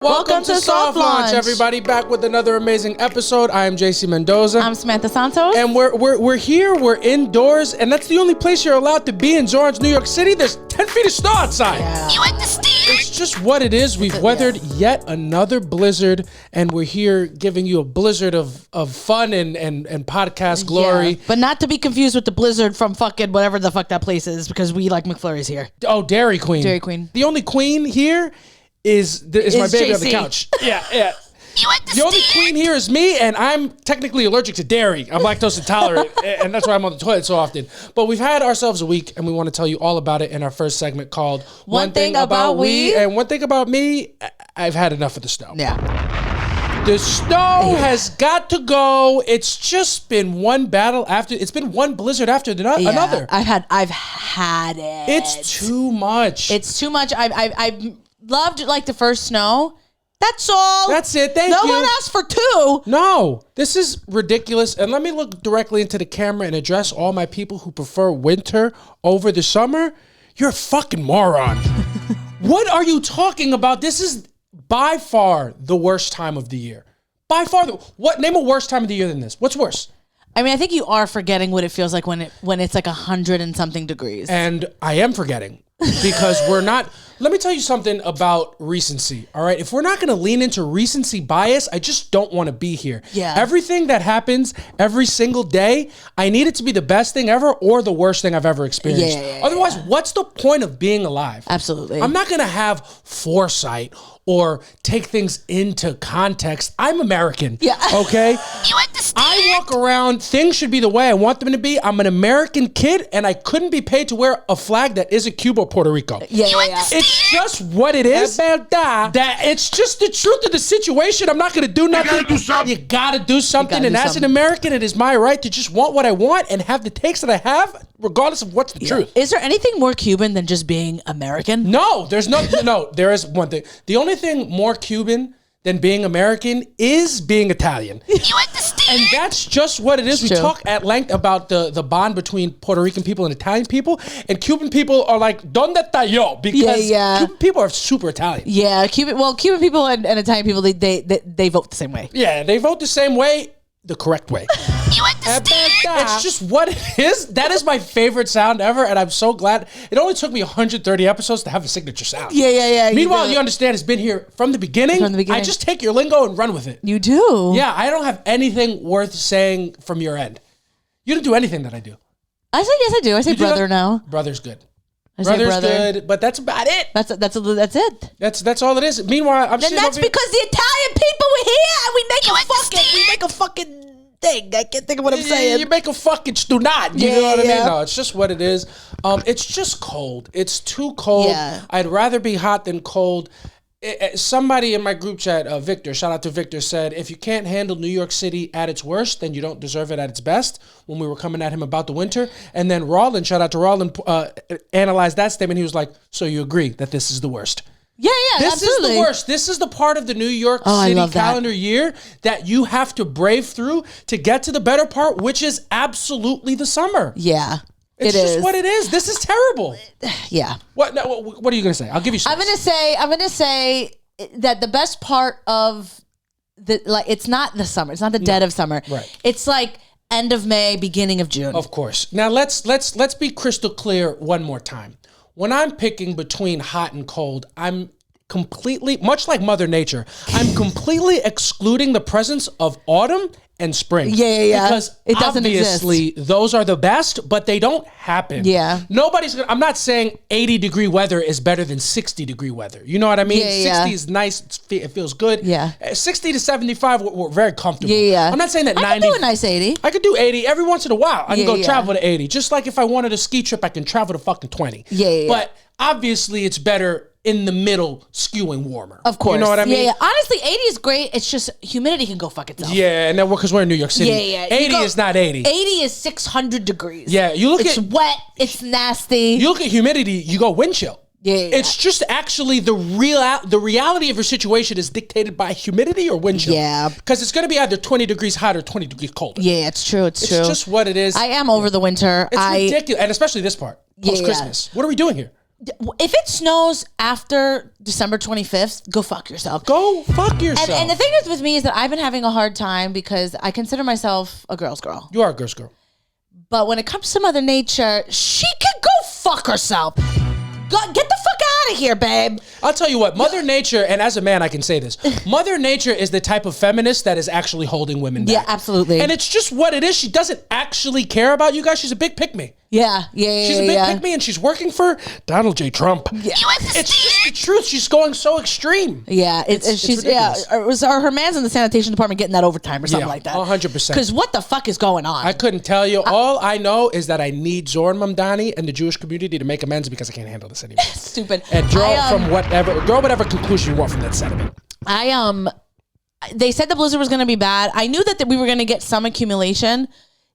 Welcome to Soft Launch, everybody. Back with another amazing episode. I am JC Mendoza. I'm Samantha Santos. And we're here. We're indoors, and that's the only place you're allowed to be in Orange, New York City. There's 10 feet of snow outside. Yeah. You understand? It's just what it is. We've weathered yet another blizzard, and we're here giving you a blizzard of fun and podcast glory. Yeah, but not to be confused with the blizzard from fucking whatever the fuck that place is, because we like McFlurry's here. Oh, Dairy Queen. Dairy Queen. The only queen here is my baby JC. on the couch. Yeah. You understand? The only queen here is me, and I'm technically allergic to dairy. I'm lactose intolerant, and that's why I'm on the toilet so often. But we've had ourselves a week, and we want to tell you all about it in our first segment called One Thing About We. And one thing about me, I've had enough of the snow. Yeah. The snow has got to go. It's just been one battle after. It's been one blizzard after another. I've had it. It's too much. It's too much. I loved like the first snow. That's all. That's it. Thank you. No one asked for two. No, this is ridiculous. And let me look directly into the camera and address all my people who prefer winter over the summer. You're a fucking moron. What are you talking about? This is by far the worst time of the year. By far, name a worse time of the year than this? What's worse? I mean, I think you are forgetting what it feels like when it's like 100 and something degrees. And I am forgetting because we're not. Let me tell you something about recency, all right? If we're not going to lean into recency bias, I just don't want to be here. Yeah. Everything that happens every single day, I need it to be the best thing ever or the worst thing I've ever experienced. Otherwise, what's the point of being alive? Absolutely. I'm not going to have foresight or take things into context. I'm American. Yeah. Okay? You understand? I walk around, things should be the way I want them to be. I'm an American kid, and I couldn't be paid to wear a flag that isn't Cuba or Puerto Rico. Yeah. It's just what it is. That it's just the truth of the situation. I'm not going to do nothing. You got to do something. And as an American, it is my right to just want what I want and have the takes that I have, regardless of what's the truth. Is there anything more Cuban than just being American? No, there's no, there is one thing. The only thing more Cuban than being American is being Italian. You understand? And that's just what it is. It's we true. talk at length about the bond between Puerto Rican people and Italian people. And Cuban people are like, ¿Dónde está yo? Because Cuban people are super Italian. Yeah, Cuban people and Italian people, they vote the same way. Yeah, they vote the same way, the correct way. You understand? It's just what it is. That is my favorite sound ever, and I'm so glad. It only took me 130 episodes to have a signature sound. Yeah. Meanwhile, you understand, it's been here from the beginning. I just take your lingo and run with it. You do. Yeah, I don't have anything worth saying from your end. You don't do anything that I do. I say yes, I do. I say brother now. Brother's good. I say Brother's brother. good, but that's about it. That's it. That's all it is. Meanwhile, I'm And that's because the Italian people were here and we make a fucking thing. I can't think of what I'm saying. You make a fucking stunat. You know what I mean? Yeah. No, it's just what it is. It's just cold. It's too cold. Yeah. I'd rather be hot than cold. Somebody in my group chat, Victor, shout out to Victor, said, if you can't handle New York City at its worst, then you don't deserve it at its best, when we were coming at him about the winter. And then Roland, shout out to Roland, analyzed that statement. He was like, so you agree that this is the worst? Yeah, This absolutely. is the worst. This is the part of the New York City calendar year that you have to brave through to get to the better part, which is absolutely the summer. Yeah, It's just what it is. This is terrible. Yeah. What are you going to say? I'll give you some. I'm gonna say that the best part of it's not the summer. It's not the dead of summer. Right. It's like end of May, beginning of June. Of course. Now let's be crystal clear one more time. When I'm picking between hot and cold, I'm completely, much like Mother Nature, I'm completely excluding the presence of autumn and spring. Yeah. Because it doesn't obviously those are the best, but they don't happen. Yeah. I'm not saying 80-degree weather is better than 60-degree weather. You know what I mean? Yeah. 60 is nice. It feels good. Yeah. 60 to 75, we're very comfortable. Yeah. I'm not saying that I 90. can do a nice 80. I could do 80 every once in a while. I can go Yeah. travel to 80. Just like if I wanted a ski trip, I can travel to fucking 20. Yeah. But obviously it's better in the middle, skewing warmer. Of course. You know what I mean? Yeah. Honestly, 80 is great. It's just humidity can go fuck itself. Yeah, and then because we're in New York City. Yeah. 80 is not 80. 80 is 600 degrees. Yeah, It's wet. It's nasty. You look at humidity, you go wind chill. Yeah. It's just actually the reality of your situation is dictated by humidity or wind chill. Yeah. Because it's going to be either 20 degrees hot or 20 degrees colder. Yeah, it's true. It's true. It's just what it is. I am over the winter. It's ridiculous. And especially this part, post-Christmas. What are we doing here? If it snows after December 25th, go fuck yourself. Go fuck yourself. And the thing is with me is that I've been having a hard time because I consider myself a girl's girl. You are a girl's girl. But when it comes to Mother Nature, she can go fuck herself. Get the fuck out of here, babe. I'll tell you what, Mother Nature, and as a man, I can say this. Mother Nature is the type of feminist that is actually holding women back. Yeah, absolutely. And it's just what it is. She doesn't actually care about you guys. She's a big pick-me. Yeah. She's a big pick-me, and she's working for Donald J. Trump. Yeah. It's just the truth. She's going so extreme. Yeah, she's ridiculous. Or her man's in the sanitation department getting that overtime or something like that. 100%. Because what the fuck is going on? I couldn't tell you. All I know is that I need Zoran Mamdani and the Jewish community to make amends because I can't handle this anymore. Stupid. And draw whatever conclusion you want from that sentiment. They said the blizzard was going to be bad. I knew that we were going to get some accumulation.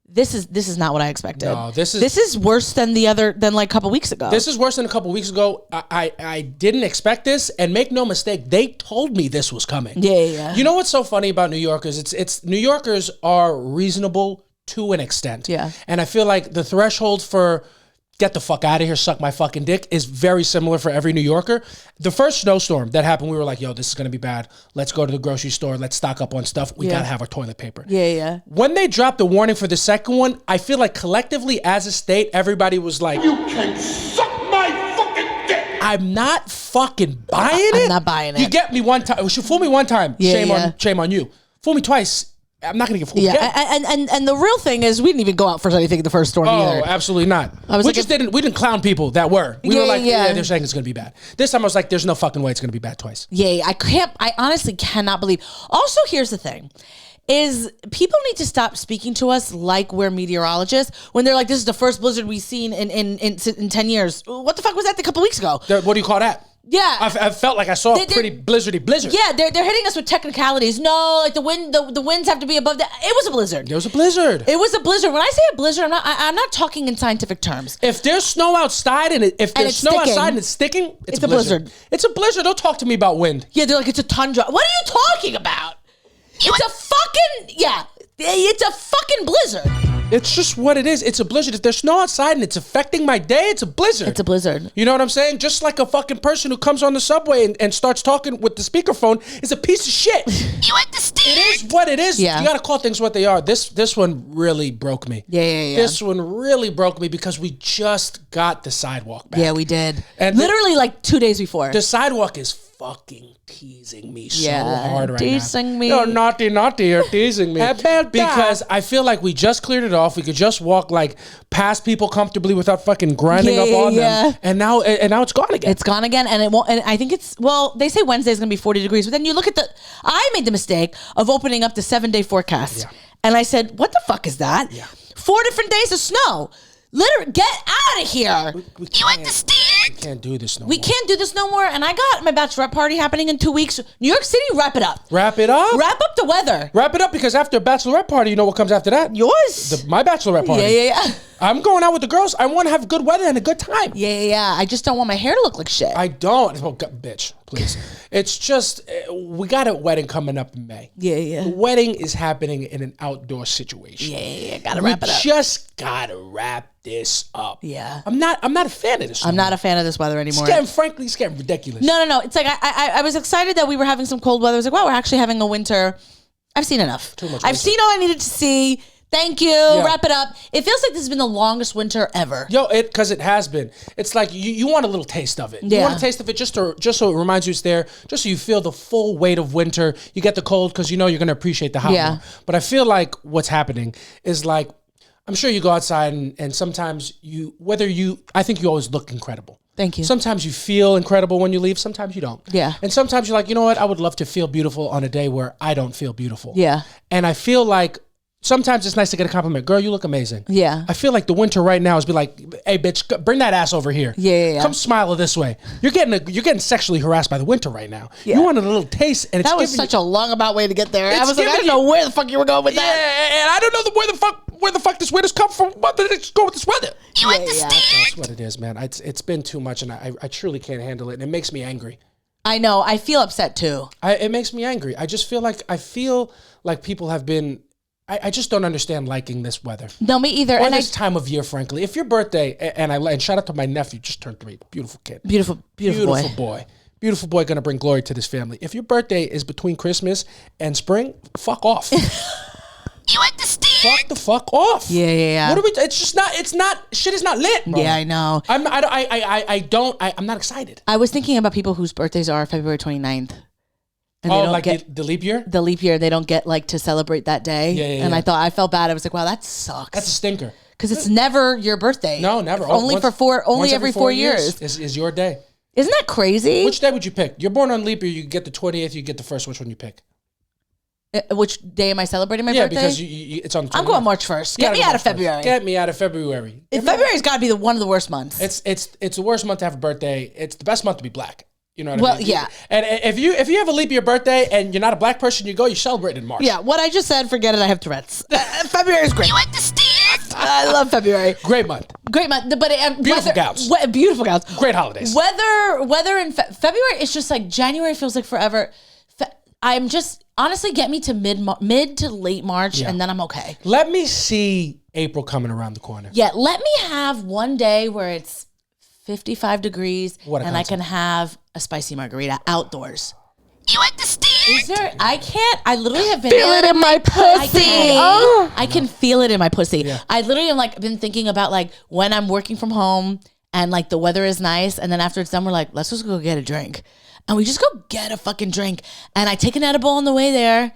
This is not what I expected. No, this is worse than like a couple weeks ago. This is worse than a couple weeks ago. I didn't expect this, and make no mistake, they told me this was coming. Yeah. You know what's so funny about New Yorkers? It's New Yorkers are reasonable to an extent. Yeah. And I feel like the threshold for get the fuck out of here, suck my fucking dick is very similar for every New Yorker. The first snowstorm that happened, we were like, yo, this is going to be bad. Let's go to the grocery store. Let's stock up on stuff. We got to have our toilet paper. Yeah. When they dropped the warning for the second one, I feel like collectively as a state, everybody was like, you can suck my fucking dick. I'm not fucking buying it. I'm not buying it. You get me one time. You fool me one time. Shame on you. Fool me twice. I'm not going to get fooled again. And the real thing is we didn't even go out for anything the first storm either. Oh, absolutely not. We didn't clown people that were. We were like, they're saying it's going to be bad. This time I was like, there's no fucking way it's going to be bad twice. Yeah, I honestly cannot believe. Also, here's the thing. Is people need to stop speaking to us like we're meteorologists when they're like, this is the first blizzard we've seen in 10 years. What the fuck was that a couple weeks ago? What do you call that? Yeah, I felt like I saw a pretty blizzard. Yeah, they're hitting us with technicalities. No, like the winds have to be above that. It was a blizzard. There was a blizzard. It was a blizzard. When I say a blizzard, I'm not talking in scientific terms. If there's snow outside and it's sticking, it's a blizzard. It's a blizzard. Don't talk to me about wind. Yeah, they're like it's a tundra. What are you talking about? It's a fucking blizzard. It's just what it is. It's a blizzard. If there's snow outside and it's affecting my day, it's a blizzard. It's a blizzard. You know what I'm saying? Just like a fucking person who comes on the subway and starts talking with the speakerphone is a piece of shit. You understand? It is what it is. Yeah. You got to call things what they are. This one really broke me. Yeah. This one really broke me because we just got the sidewalk back. Yeah, we did. And literally like 2 days before. The sidewalk is fucking teasing me so hard right teasing now. me. You're naughty, you're teasing me. Because I feel like we just cleared it off. We could just walk like past people comfortably without fucking grinding up on them. And now it's gone again. It's gone again, and it won't. And I think they say Wednesday's gonna be 40 degrees, but then you look at I made the mistake of opening up the 7-day forecast, and I said, "What the fuck is that? 4 different days of snow." Literally, get out of here. You understand? We can't do this no more. We can't do this no more. And I got my bachelorette party happening in 2 weeks. New York City, wrap it up. Wrap it up? Wrap up the weather. Wrap it up because after a bachelorette party, you know what comes after that? Yours. My bachelorette party. Yeah. I'm going out with the girls. I want to have good weather and a good time. Yeah. I just don't want my hair to look like shit. I don't. Oh, God, bitch, please. It's just, we got a wedding coming up in May. Yeah. The wedding is happening in an outdoor situation. Yeah. Gotta wrap it up. Just gotta wrap this up. Yeah. I'm not a fan of this. I'm not a fan of this weather anymore. Frankly, it's getting ridiculous. No. It's like I was excited that we were having some cold weather. I was like, wow, we're actually having a winter. I've seen enough. Too much I've winter. seen all I needed to see. Thank you. Yeah. Wrap it up. It feels like this has been the longest winter ever. Yo, because it has been. It's like you want a little taste of it. Yeah. You want a taste of it just so it reminds you it's there, just so you feel the full weight of winter. You get the cold because you know you're going to appreciate the hot more. But I feel like what's happening is like, I'm sure you go outside and sometimes I think you always look incredible. Thank you. Sometimes you feel incredible when you leave. Sometimes you don't. Yeah. And sometimes you're like, you know what? I would love to feel beautiful on a day where I don't feel beautiful. Yeah. And I feel like sometimes it's nice to get a compliment. Girl, you look amazing. Yeah. I feel like the winter right now is be like, hey, bitch, bring that ass over here. Yeah. Come smile this way. You're getting sexually harassed by the winter right now. Yeah. You wanted a little taste, and That was such a long about way to get there. I was like, I didn't know where the fuck you were going with that. Yeah, and I don't know where the fuck this winter's come from. But let's go with this weather. You understand? That's what it is, man. It's been too much, and I truly can't handle it, and it makes me angry. I know. I feel upset too. It makes me angry. I feel like people have been I just don't understand liking this weather. No, me either. Or And this time of year, frankly. If your birthday, and shout out to my nephew, just turned 3. Beautiful kid. Beautiful boy. Beautiful boy, gonna bring glory to this family. If your birthday is between Christmas and spring, fuck off. You understand? Fuck the fuck off. Yeah. What are we? It's not. Shit is not lit, bro. Yeah, I know. I'm not excited. I was thinking about people whose birthdays are February 29th. And they don't like get the leap year? the leap year. They don't get like to celebrate that day. Yeah. And I felt bad. I was like, wow, that sucks. That's a stinker. Because it's never your birthday. No, never. Only every 4 years. Is your day. Isn't that crazy? Which day would you pick? You're born on leap year. You get the 28th. You get the 1st. Which one you pick? Which day am I celebrating my birthday? Yeah, because it's on the 29th. I'm going March 1st. Get me out of February. Get me out of February. February's got to be one of the worst months. It's the worst month to have a birthday. It's the best month to be black. You know what I mean? Well, yeah. And if you have a leap year birthday and you're not a black person, you celebrate in March. Yeah, what I just said, forget it. I have Tourette's. February is great. You understand? I love February. Great month. Great month. But Beautiful gowns. Beautiful gowns. Great holidays. Weather in February, it's just like January feels like forever. I'm just, honestly, get me to mid to late March and then I'm okay. Let me see April coming around the corner. Yeah, let me have one day where it's 55 degrees and I can have a spicy margarita outdoors. You understand? Is there? I literally have been Feel it in my pussy. I can feel it in my pussy. Yeah. I literally am like been thinking about like when I'm working from home and like the weather is nice and then after it's done we're like, let's just go get a drink. And we just go get a fucking drink. And I take an edible on the way there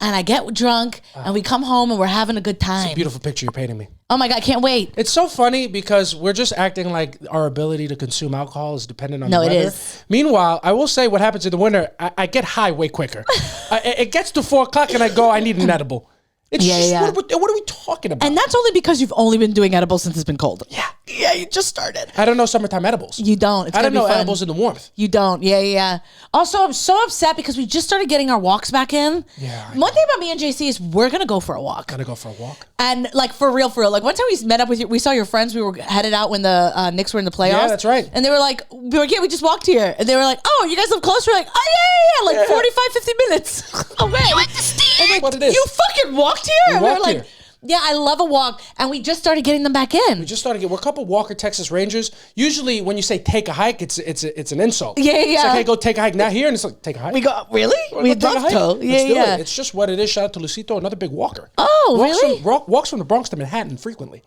and I get drunk and we come home and we're having a good time. It's a beautiful picture you're painting me. Oh my God, I can't wait. It's so funny because we're just acting like our ability to consume alcohol is dependent on the weather. No, it is. Meanwhile, I will say what happens in the winter, I get high way quicker. It gets to 4 o'clock and I need an edible. It's what are we talking about? And that's only because you've only been doing edibles since it's been cold. Yeah, you just started. I don't know summertime edibles. You don't. It's I don't know fun. edibles in the warmth. You don't. Yeah. Also, I'm so upset because we just started getting our walks back in. Yeah. One thing about me and JC is we're going to go for a walk. Gotta go for a walk. And like for real. Like one time we met up with you, we saw your friends. We were headed out when the Knicks were in the playoffs. Yeah, that's right. And they were like, we just walked here. And they were like, oh, you guys live close? We're like, oh yeah. Like 45, 50 minutes away. You understand? And like, what it is. You fucking walked here? We And we were walked like, here. yeah, I love a walk. And we just started getting them back in. We're a couple Walker Texas Rangers. Usually when you say take a hike, it's an insult. Yeah. It's like, hey, go take a hike. Now here, and it's like, take a hike. We go, really? We'd Take a love hike. to. Let's do it. Yeah. It's just what it is. Shout out to Lucito, another big walker. Oh, really? Walks from the Bronx to Manhattan frequently.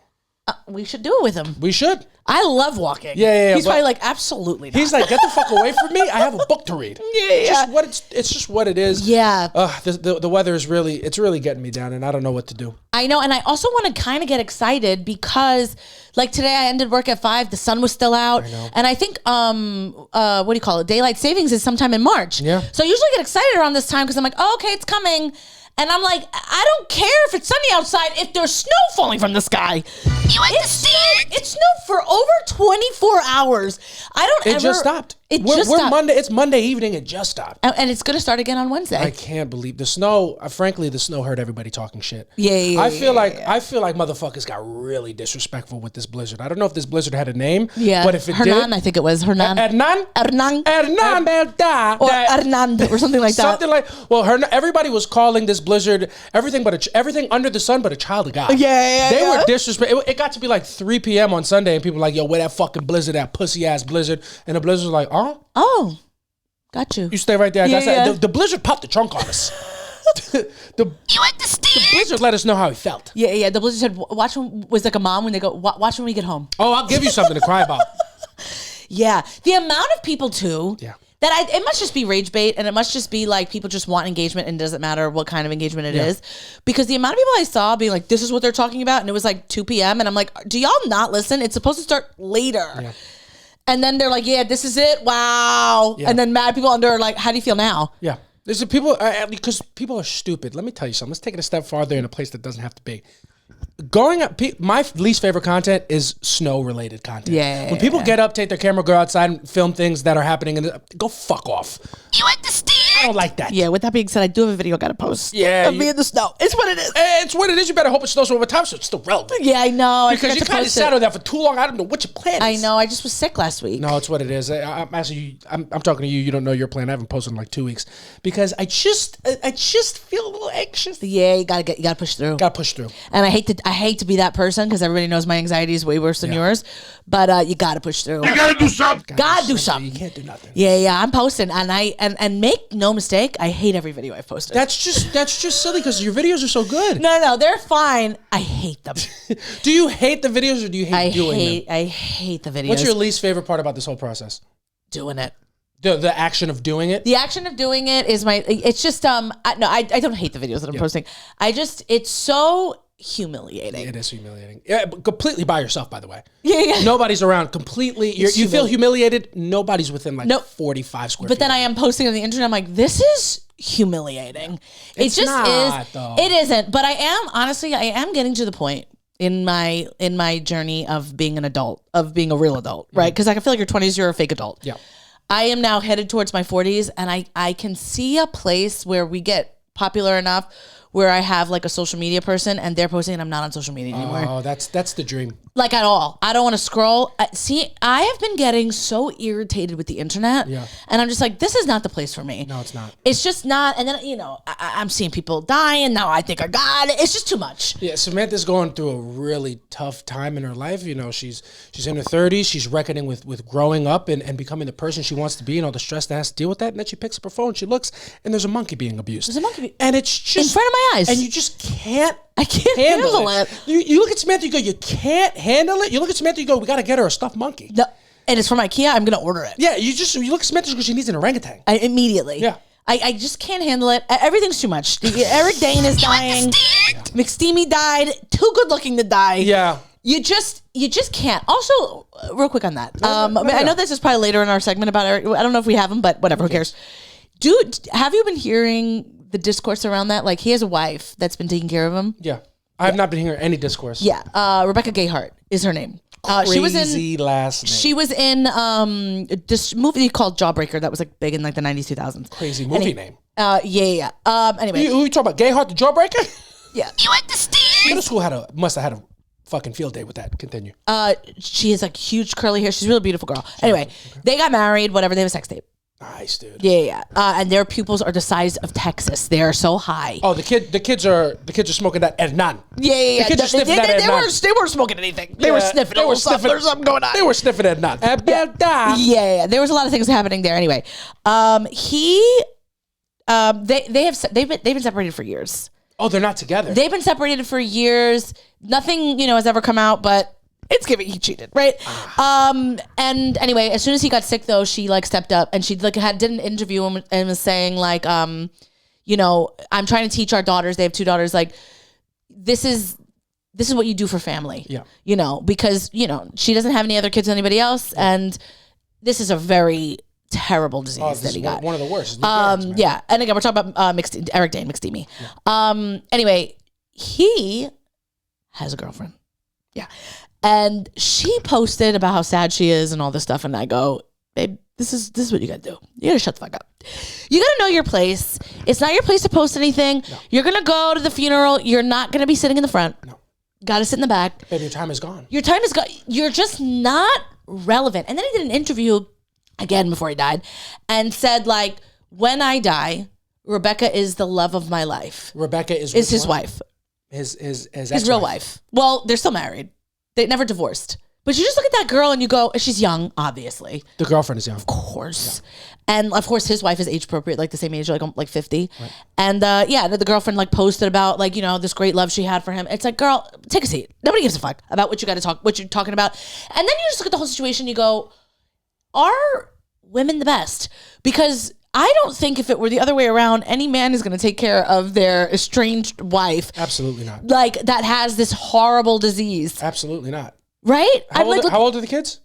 We should do it with him. We should. I love walking. Yeah. He's probably like, absolutely not. He's like, get the fuck away from me. I have a book to read. Yeah. It's just what it is. Yeah. The weather is really getting me down, and I don't know what to do. I know, and I also want to kind of get excited because, like today, I ended work at 5. The sun was still out, and I think what do you call it? Daylight savings is sometime in March. Yeah. So I usually get excited around this time because I'm like, oh, okay, it's coming. And I'm like, I don't care if it's sunny outside if there's snow falling from the sky. You understand? It snowed for over 24 hours. It just stopped. We're stopped. Monday. It's Monday evening. It just stopped. And it's going to start again on Wednesday. I can't believe the snow. Frankly, the snow hurt everybody talking shit. Yeah. I feel like motherfuckers got really disrespectful with this blizzard. I don't know if this blizzard had a name. Yeah. But if it Hernan, did, I think it was Hernan. Hernan Or Hernand or something like that. Something like, well, everybody was calling this blizzard everything under the sun but a child of God. Yeah. They were disrespectful. It got to be like 3 p.m. on Sunday and people were like, yo, where that fucking blizzard, that pussy ass blizzard? And the blizzard was like, oh, got you. You stay right there. Yeah. The blizzard popped the trunk on us. the You understand? blizzard let us know how he felt. Yeah. The blizzard said, watch when, was like a mom when they go, watch when we get home. Oh, I'll give you something to cry about. Yeah. The amount of people too. Yeah. It must just be rage bait, and it must just be like people just want engagement, and it doesn't matter what kind of engagement it is. Because the amount of people I saw being like, this is what they're talking about, and it was like 2 p.m., and I'm like, do y'all not listen? It's supposed to start later. Yeah. And then they're like, yeah, this is it. Wow. Yeah. And then mad people under are like, how do you feel now? Yeah. There's people, because people are stupid. Let me tell you something. Let's take it a step farther in a place that doesn't have to be. My least favorite content is snow-related content. Yeah. When people get up, take their camera, go outside, and film things that are happening, and go fuck off. You understand? I don't like that. Yeah, with that being said, I do have a video I gotta post. Yeah, Of me in the snow. It's what it is. It's what it is. You better hope it snows over time so it's still relevant. Yeah, I know. Because you kind of sat on that for too long. I don't know what your plan is. I know. I just was sick last week. No, it's what it is. I'm talking to you. You don't know your plan. I haven't posted in like 2 weeks because I just feel a little anxious. Yeah, you gotta push through. Got to push through. And I hate to be that person because everybody knows my anxiety is way worse than yours. But you gotta push through. You gotta do something. Gotta do something. You can't do nothing. Yeah. I'm posting, and make no mistake, I hate every video I've posted. That's just silly because your videos are so good. No, they're fine. I hate them. Do you hate the videos or do you hate doing them? I hate the videos. What's your least favorite part about this whole process? doing it? The action of doing it? The action of doing it is it's just, I don't hate the videos that I'm posting. It's so humiliating. It is humiliating. Yeah, but completely by yourself, by the way. Yeah. Nobody's around. Completely. You feel humiliated. Nobody's within 45 square feet. But then I am posting on the internet. I'm like, this is humiliating. It's it just not, is. though. It isn't. But I am getting to the point in my journey of being an adult, of being a real adult, right? Because I feel like your 20s, you're a fake adult. Yeah. I am now headed towards my 40s, and I can see a place where we get popular enough where I have like a social media person and they're posting and I'm not on social media anymore. Oh, that's the dream. Like at all. I don't want to scroll. I have been getting so irritated with the internet. Yeah. And I'm just like, this is not the place for me. No, it's not. It's just not. And then, I'm seeing people die and now I think I got it. It's just too much. Yeah, Samantha's going through a really tough time in her life. She's in her 30s. She's reckoning with growing up and becoming the person she wants to be and all the stress that has to deal with that. And then she picks up her phone, she looks, and there's a monkey being abused. There's a monkey. And it's just in front of my eyes. And you just can't. I can't handle it. You look at Samantha, you go, you can't handle it. You look at Samantha, you go, we got to get her a stuffed monkey. No, and it's from IKEA. I'm going to order it. Yeah, you look at Samantha because she needs an orangutan. Immediately. Yeah. I just can't handle it. Everything's too much. Eric Dane is dying. McSteamy died. Too good looking to die. Yeah. You just can't. Also, real quick on that. I know this is probably later in our segment about Eric. I don't know if we have him, but whatever. Who cares? Dude, have you been hearing the discourse around that? Like, he has a wife that's been taking care of him. Yeah. I have not been hearing any discourse. Yeah. Rebecca Gayheart is her name. Crazy last name. She was in this movie called Jawbreaker that was like big in like the 90s, 2000s. Crazy movie name. Yeah. Anyway. Who you talking about? Gayheart the Jawbreaker? Yeah. You understand? Middle school must have had a fucking field day with that. Continue. She has like huge curly hair. She's a really beautiful girl. Anyway, they got married, whatever. They have a sex tape. Nice, dude. Yeah. And their pupils are the size of Texas. They are so high. Oh, the kids are smoking that Hernan. Yeah. The kids are sniffing that Hernan. They weren't smoking anything. They were sniffing. They were sniffing. There's something going on. They were sniffing Hernan. Yeah. There was a lot of things happening there. Anyway, they've been separated for years. Oh, they're not together. They've been separated for years. Nothing, has ever come out, but it's giving he cheated, right? And anyway, as soon as he got sick, though, she like stepped up and she did an interview and was saying like, I'm trying to teach our daughters. They have 2 daughters. Like, this is what you do for family. Yeah. Because she doesn't have any other kids than anybody else, and this is a very terrible disease that he got. One of the worst. Yeah. And again, we're talking about Eric Dane, McSteamy. Yeah. Anyway, he has a girlfriend. Yeah. And she posted about how sad she is and all this stuff. And I go, babe, this is what you gotta do. You gotta shut the fuck up. You gotta know your place. It's not your place to post anything. No. You're gonna go to the funeral. You're not gonna be sitting in the front. No. Gotta sit in the back. Babe, your time is gone. Your time is gone. You're just not relevant. And then he did an interview again before he died and said like, when I die, Rebecca is the love of my life. Rebecca is his wife. His real wife. Well, they're still married. They never divorced. But you just look at that girl and you go, she's young, obviously. The girlfriend is young. Of course. Yeah. And of course his wife is age appropriate, like the same age, like 50. Right. And the girlfriend like posted about like, this great love she had for him. It's like, girl, take a seat. Nobody gives a fuck about what you're talking about. And then you just look at the whole situation, you go, are women the best? Because I don't think if it were the other way around, any man is going to take care of their estranged wife. Absolutely not. Like, that has this horrible disease. Absolutely not. Right? How old are the kids?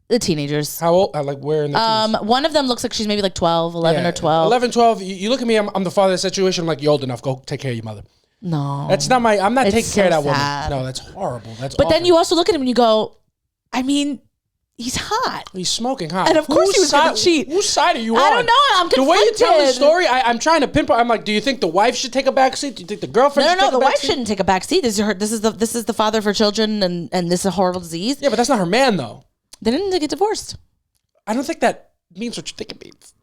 The teenagers. How old? Like, where in the teens? One of them looks like she's maybe like 12, 11 or 12. 11, 12. You look at me, I'm the father of the situation. I'm like, you're old enough. Go take care of your mother. No. That's not I'm not taking care of that sad. woman. No, that's horrible. That's But awful. then you also look at him and you go, I mean, He's hot. He's smoking hot. And of course he was going to cheat. Whose side are you on? I don't know. I'm conflicted. The way you tell the story, I'm trying to pinpoint. I'm like, do you think the wife should take a back seat? Do you think the girlfriend should take a back seat? No, the wife shouldn't take a back seat. This is the father of her children, and this is a horrible disease. Yeah, but that's not her man, though. They didn't get divorced. I don't think that means what you think it means.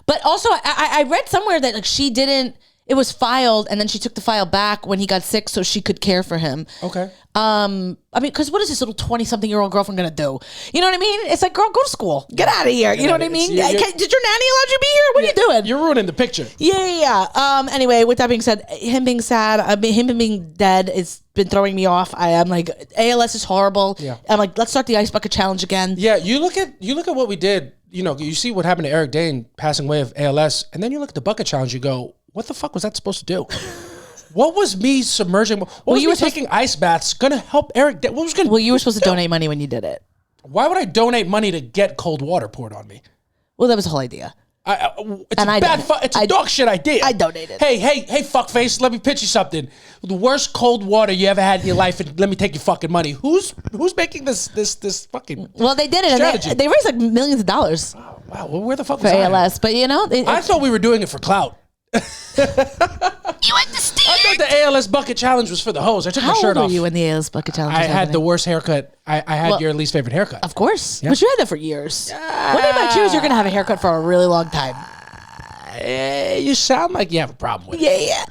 But also, I read somewhere that like she didn't. It was filed, and then she took the file back when he got sick, so she could care for him. Okay. I mean, because what is this little 20-something-year-old girlfriend gonna do? You know what I mean? It's like, girl, go to school, get out of here. You know what I mean? Did your nanny allow you to be here? What are you doing? You're ruining the picture. Yeah. Anyway, with that being said, him being sad, him being dead, it's been throwing me off. I am like, ALS is horrible. Yeah. I'm like, let's start the ice bucket challenge again. Yeah. You look at what we did. You know, you see what happened to Eric Dane passing away of ALS, and then you look at the bucket challenge. You go, what the fuck was that supposed to do? What was me submerging? What was you taking ice baths gonna help Eric Dane? What was gonna? Well, you were supposed to donate money when you did it. Why would I donate money to get cold water poured on me? Well, that was the whole idea. It's a dog shit idea. I donated. Hey, fuckface, let me pitch you something. The worst cold water you ever had in your life, and let me take your fucking money. Who's making this fucking? Well, they did it. Strategy. And they raised like millions of dollars. Oh, wow, well, where the fuck for was ALS? But you know, I thought we were doing it for clout. You understand? I thought the ALS bucket challenge was for the hoes. I took my shirt How off. old were you in the ALS bucket challenge? I had the worst haircut. I had your least favorite haircut. Of course, but you had that for years. One day about you is you're gonna have a haircut for a really long time. You sound like you have a problem with it. Yeah.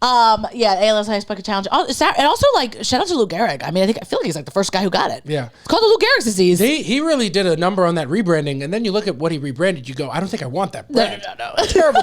ALS Ice Bucket Challenge. And also, like, shout out to Lou Gehrig. I mean, I feel like he's like the first guy who got it. Yeah. It's called the Lou Gehrig's disease. He really did a number on that rebranding, and then you look at what he rebranded, you go, I don't think I want that brand. No. Terrible.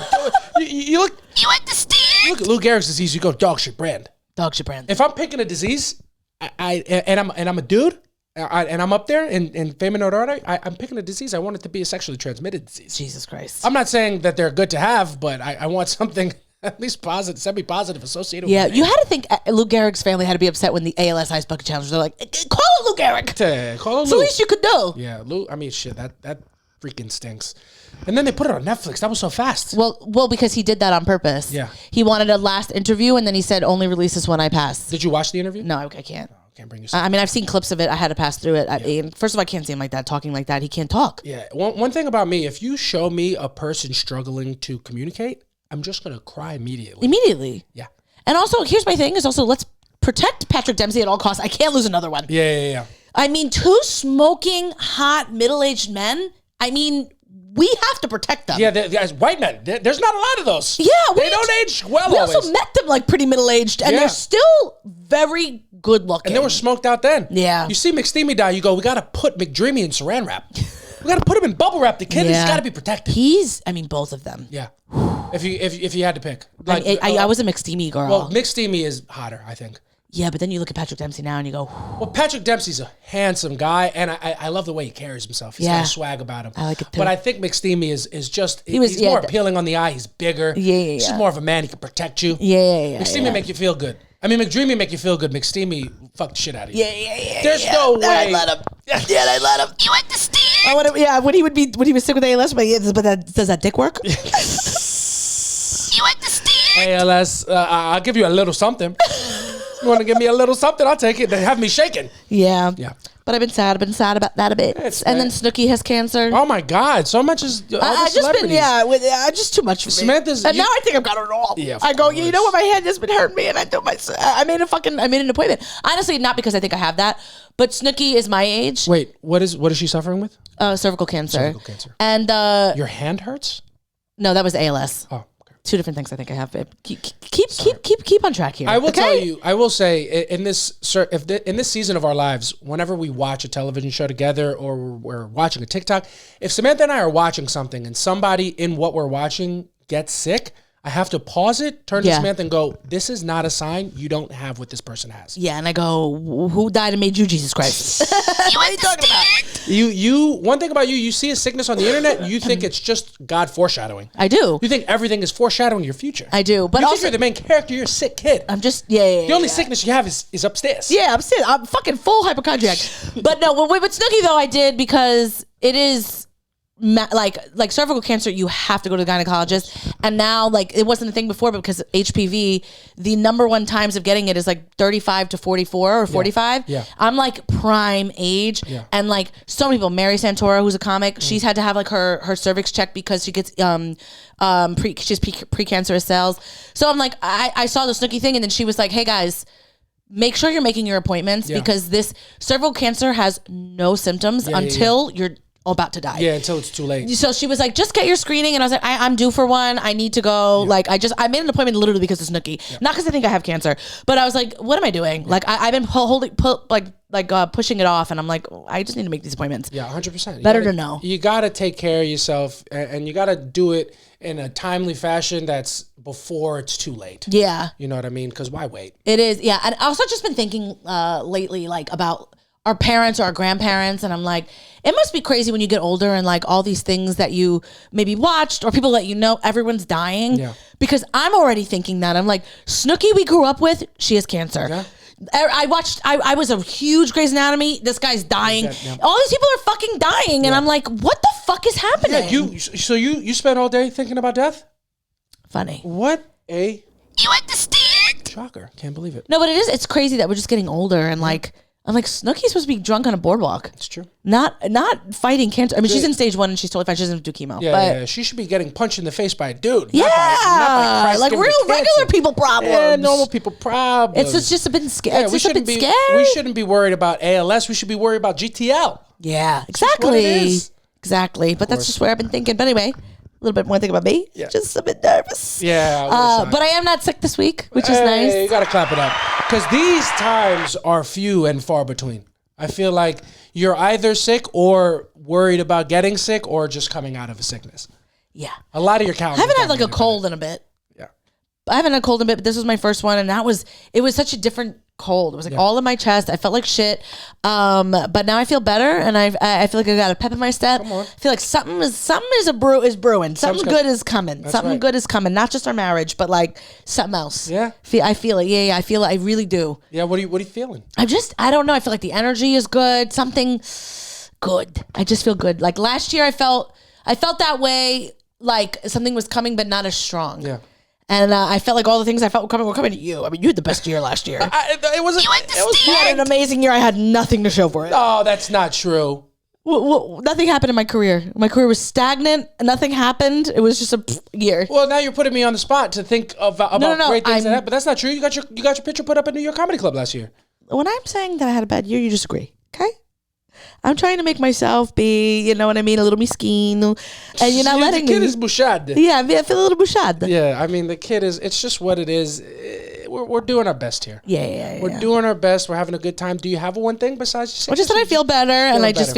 You look understand? at Lou Gehrig's disease, you go, dog shit brand. Dog shit brand. If I'm picking a disease, I'm a dude, and I'm up there in fame and notoriety, I'm picking a disease. I want it to be a sexually transmitted disease. Jesus Christ. I'm not saying that they're good to have, but I want something at least positive, semi-positive associated with it. You had to think Lou Gehrig's family had to be upset when the ALS Ice Bucket Challenge. They're like, call it Lou Gehrig. Call it It's Lou. the least you could do. Yeah, Lou. I mean, shit. That freaking stinks. And then they put it on Netflix. That was so fast. Well, because he did that on purpose. Yeah. He wanted a last interview, and then he said, only release this when I pass. Did you watch the interview? No, I can't. Can't bring you. I mean, I've seen clips of it. I had to pass through it. First of all, I can't see him like that, talking like that. He can't talk. Yeah. One thing about me, if you show me a person struggling to communicate, I'm just gonna cry immediately. Immediately. Yeah. And also, here's my thing: is also let's protect Patrick Dempsey at all costs. I can't lose another one. Yeah. I mean, two smoking, hot, middle-aged men. I mean, we have to protect them. Yeah, guys, white men. There's not a lot of those. Yeah, they don't age well. We always. also met them like pretty middle-aged, and Yeah. they're still very good looking. And they were smoked out then. Yeah. You see McSteamy die, you go, we got to put McDreamy in saran wrap. We got to put him in bubble wrap. The kid has got to be protected. Both of them. Yeah. If you had to pick. Like, I was a McSteamy girl. Well, McSteamy is hotter, I think. Yeah, but then you look at Patrick Dempsey now and you go, well, Patrick Dempsey's a handsome guy, and I love the way he carries himself. He's got a swag about him. I like it too. But I think McSteamy is just, he's more appealing on the eye. He's bigger. He's just more of a man. He can protect you. Yeah. McSteamy make you feel good. I mean, McDreamy make you feel good. McSteamy fuck the shit out of you. Yeah. There's no way. I let him. Yeah, I let him. You understand? When he was sick with ALS, but does that dick work? You understand? ALS, I'll give you a little something. You want to give me a little something? I'll take it. They have me shaking. Yeah. Yeah. But I've been sad about that a bit. And then Snooki has cancer. Oh my God! So much is all the just celebrities. just too much for me. Samantha's. And now I think I've got it all. Yeah, of I go, course. you know what? My head has been hurting me, and I made an appointment. Honestly, not because I think I have that, but Snooki is my age. Wait, what is she suffering with? Cervical cancer. Cervical cancer. And Your hand hurts? no, that was ALS. Oh. Two different things I think I have. Keep on track here. I will tell you. I will say in this season of our lives, whenever we watch a television show together or we're watching a TikTok, if Samantha and I are watching something and somebody in what we're watching gets sick, I have to pause it, turn to Samantha and go, this is not a sign you don't have what this person has. Yeah, and I go, who died and made you, Jesus Christ? You What are you talking about? You one thing about you see a sickness on the internet, you think it's just God foreshadowing. I do. You think everything is foreshadowing your future. I do. But you also, think you're the main character, you're a sick kid. I'm just, The only sickness you have is upstairs. Yeah, I'm fucking full hypochondriac. But no, with Snooki though, I did because it is like cervical cancer, you have to go to the gynecologist. And now, like, it wasn't a thing before, but because of HPV, the number one times of getting it is like 35 to 44 or 45. Yeah. I'm like prime age. Yeah. And like so many people, Mary Santora, who's a comic, she's had to have like her cervix checked because she gets she has precancerous cells. So I'm like, I saw the Snooki thing, and then she was like, hey guys, make sure you're making your appointments because this cervical cancer has no symptoms until you're about to die. Yeah, until it's too late. So she was like, just get your screening. And I was like, I'm due for one. I need to go. Like, I made an appointment literally because of Snooki. Not because I think I have cancer, but I was like, what am I doing? Like, I've been pushing it off, and I'm like, I just need to make these appointments. Yeah, 100%. Better to know. You got to take care of yourself, and you got to do it in a timely fashion that's before it's too late. Yeah. You know what I mean? Because why wait? It is. Yeah. And I also just been thinking lately, like, about our parents or our grandparents, and I'm like, it must be crazy when you get older and like all these things that you maybe watched or people let you know, everyone's dying. Yeah. Because I'm already thinking that. I'm like, Snooki we grew up with, she has cancer. Yeah. I was a huge Grey's Anatomy. This guy's dying. Yeah. All these people are fucking dying, and I'm like, what the fuck is happening? Yeah, you spent all day thinking about death? Funny. What a You understand? shocker. Can't believe it. No, but it's crazy that we're just getting older, and like, I'm like, Snooki's supposed to be drunk on a boardwalk. It's true. Not fighting cancer. I mean, she's in stage 1 and she's totally fine. She doesn't do chemo. Yeah, but yeah, she should be getting punched in the face by a dude. yeah, not by like giving real her regular cancer. people problems. Yeah, normal people problems. It's just a bit scary. Yeah, It's just a bit scary. we shouldn't be worried about ALS. We should be worried about GTL. Yeah, what it exactly. is. Exactly. But that's just where I've been thinking. But anyway, a little bit more thing about me. Yeah. Just a bit nervous. Yeah. But I am not sick this week, which is You nice. gotta clap it up, because these times are few and far between. I feel like you're either sick or worried about getting sick or just coming out of a sickness. Yeah. A lot of your calendars. I haven't had like a don't cold in a bit. Yeah. I haven't had a cold in a bit, but this was my first one, and it was such a different cold. It was like all in my chest. I felt like shit. But now I feel better, and I feel like I got a pep in my step. Come on. I feel like something is brewing. Something good is coming. Something right. good is coming. Not just our marriage, but like something else. Yeah. I feel it. Yeah, I feel it. I really do. Yeah. What are you feeling? I don't know. I feel like the energy is good. Something good. I just feel good. Like last year I felt that way, like something was coming, but not as strong. Yeah. And I felt like all the things I felt were coming to you. I mean, you had the best year last year. It wasn't. You understand? You had an amazing year. I had nothing to show for it. Oh, that's not true. Nothing happened in my career. My career was stagnant. Nothing happened. It was just a year. Well, now you're putting me on the spot to think about No, great things that happened. But that's not true. You got your picture put up at New York Comedy Club last year. When I'm saying that I had a bad year, you disagree. Okay? I'm trying to make myself be, you know what I mean, a little miskin. And you're not letting the kid me. is bouchard. Yeah, I feel a little bouchard. Yeah, I mean, the kid is, it's just what it is. We're doing our best here. Yeah. We're doing our best. We're having a good time. Do you have one thing besides your Well, just that I feel better, and I just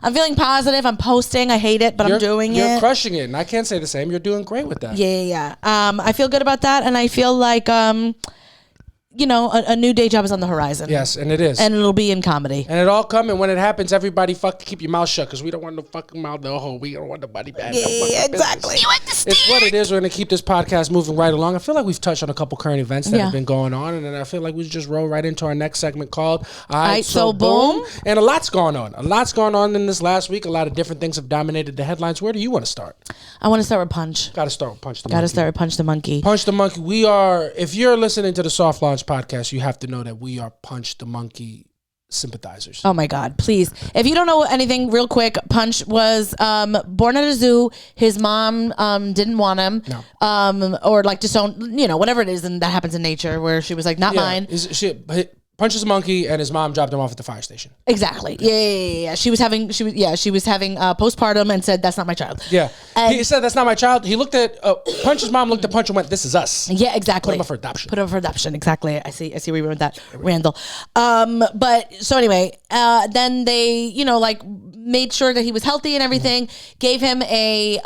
I'm feeling positive. I'm posting. I hate it, but I'm doing it. You're crushing it, and I can't say the same. You're doing great with that. Yeah. I feel good about that, and I feel like, a new day job is on the horizon. Yes, and it is. And it'll be in comedy. And it all coming. When it happens, everybody keep your mouth shut, because we don't want no fucking mouth no hole. We don't want nobody bad. Yeah, exactly. You understand? It's what it is. We're going to keep this podcast moving right along. I feel like we've touched on a couple current events that have been going on, and then I feel like we should just roll right into our next segment called Aight So Boom. And a lot's going on. A lot's going on in this last week. A lot of different things have dominated the headlines. Where do you want to start? I want to start with Punch. Got to start with Punch the Monkey. Got to start with Punch the Monkey. Punch the Monkey. We are, if you're listening to the Soft Launch podcast, you have to know that we are Punch the Monkey sympathizers. Oh my God, please. If you don't know anything, real quick, Punch was born at a zoo. His mom didn't want him. No. Or like disowned, whatever it is, and that happens in nature, where she was like, not mine. Punches a monkey, and his mom dropped him off at the fire station. Exactly. Yeah. She was having postpartum and said, that's not my child. Yeah. And he said, that's not my child. He looked at, Punch's mom looked at Punch and went, this is us. Yeah, exactly. Put him up for adoption. Put him up for adoption. Exactly. I see where you went with that, Randall. But so anyway, then they, made sure that he was healthy and everything. Gave him a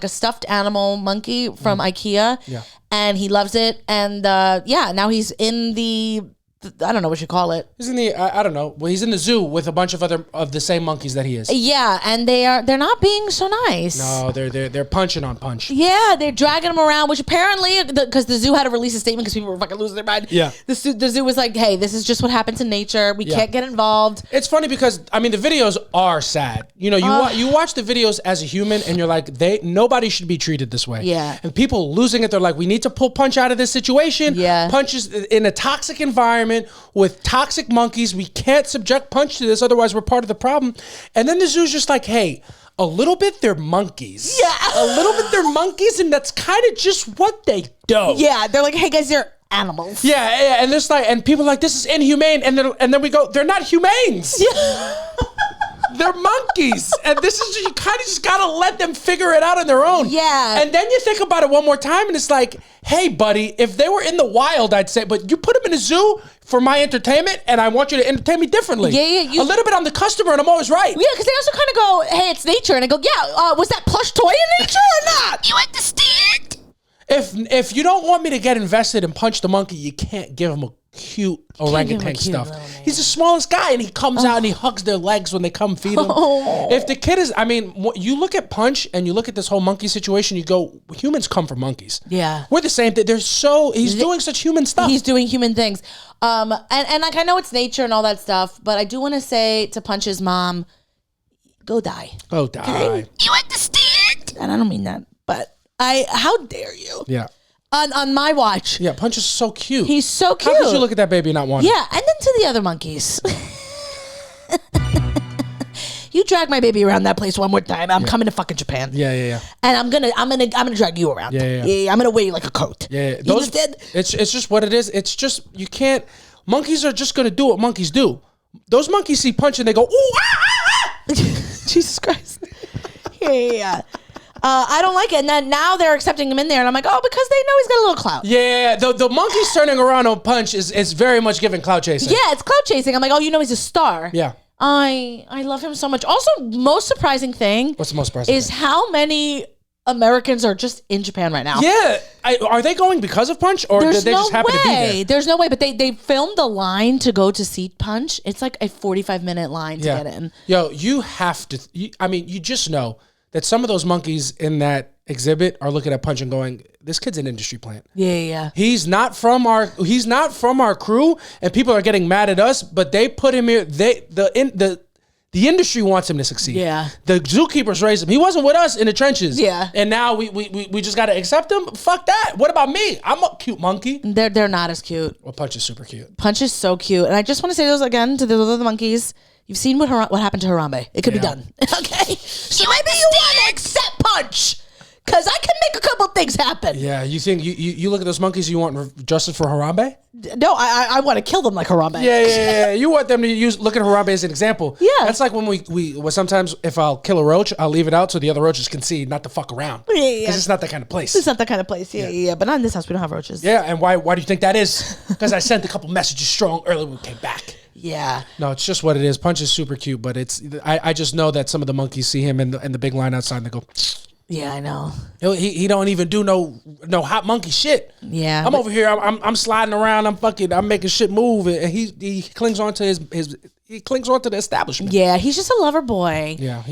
stuffed animal monkey from IKEA. Yeah. And he loves it. And now he's in the I don't know what you call it. He's in the I don't know. Well, he's in the zoo with a bunch of other of the same monkeys that he is. Yeah, and they're not being so nice. No, they're punching on Punch. Yeah, they're dragging him around, which apparently, because the zoo had to release a statement because people were fucking losing their mind. Yeah. The zoo was like, hey, this is just what happens in nature. We can't get involved. It's funny because, I mean, the videos are sad. You know, you watch the videos as a human and you're like, nobody should be treated this way. Yeah. And people losing it, they're like, we need to pull Punch out of this situation. Yeah. Punch is in a toxic environment with toxic monkeys. We can't subject Punch to this, otherwise we're part of the problem. And then the zoo's just like, hey, a little bit they're monkeys. Yeah. A little bit they're monkeys, and that's kind of just what they do. Yeah, they're like, hey guys, they're animals. Yeah, and there's like, and people are like, this is inhumane, and then we go, they're not humanes. Yeah. They're monkeys, and this is, you kind of just gotta let them figure it out on their own. Yeah. And then you think about it one more time, and it's like, hey, buddy, if they were in the wild, I'd say, but you put them in a zoo for my entertainment, and I want you to entertain me differently. Yeah. A little bit, I'm the customer, and I'm always right. Yeah, because they also kind of go, hey, it's nature. And I go, yeah, was that plush toy in nature or not? You understand? If you don't want me to get invested and Punch the monkey, you can't give him a cute orangutan cute stuff. little man. He's the smallest guy, and he comes out and he hugs their legs when they come feed him. If the kid is, I mean, you look at Punch and you look at this whole monkey situation, you go, humans come from monkeys. Yeah. We're the same thing. He's doing such human stuff. He's doing human things. And like, I know it's nature and all that stuff, but I do want to say to Punch's mom, go die. Oh, die. You understand? And I don't mean that, but how dare you? Yeah. On my watch. Yeah, Punch is so cute. He's so cute. How could you look at that baby and not want it? Yeah, and then to the other monkeys. You drag my baby around that place one more time, I'm coming to fucking Japan. Yeah. And I'm gonna drag you around. Yeah. I'm gonna wear you like a coat. Yeah. You understand? It's just what it is. It's just, you can't, monkeys are just gonna do what monkeys do. Those monkeys see Punch and they go, ooh, Jesus Christ. Yeah. I don't like it. And then now they're accepting him in there. And I'm like, oh, because they know he's got a little clout. Yeah, the monkeys turning around on Punch is very much giving clout chasing. Yeah, it's clout chasing. I'm like, oh, you know he's a star. Yeah. I love him so much. Also, most surprising thing. What's the most surprising is thing? how many Americans are just in Japan right now. Yeah. Are they going because of Punch, or did they just happen to be there? There's no way. But they filmed the line to go to see Punch. It's like a 45-minute line to get in. Yo, you have to. You just know that some of those monkeys in that exhibit are looking at Punch and going, "This kid's an industry plant. Yeah. He's not from our crew, and people are getting mad at us. But they put him here. The industry wants him to succeed. Yeah. The zookeepers raised him. He wasn't with us in the trenches. Yeah. And now we just got to accept him. Fuck that. What about me? I'm a cute monkey. They're not as cute. Well, Punch is super cute. Punch is so cute, and I just want to say those again to the other monkeys. You've seen what happened to Harambe. It could be done. Okay? So maybe you want to accept Punch. Because I can make a couple things happen. Yeah, you think you look at those monkeys, you want justice for Harambe? No, I want to kill them like Harambe. Yeah. You want them to look at Harambe as an example. Yeah. That's like when well, sometimes if I'll kill a roach, I'll leave it out so the other roaches can see not to fuck around. Yeah. Because it's not that kind of place. It's not that kind of place. Yeah. But not in this house. We don't have roaches. Yeah, and why do you think that is? Because I sent a couple messages strong earlier when we came back. Yeah. No, it's just what it is. Punch is super cute, but I just know that some of the monkeys see him in the big line outside and they go, yeah, I know. He don't even do no hot monkey shit. Yeah. I'm over here. I'm sliding around. I'm making shit move, and he clings on to he clings on to the establishment. Yeah, he's just a lover boy. Yeah,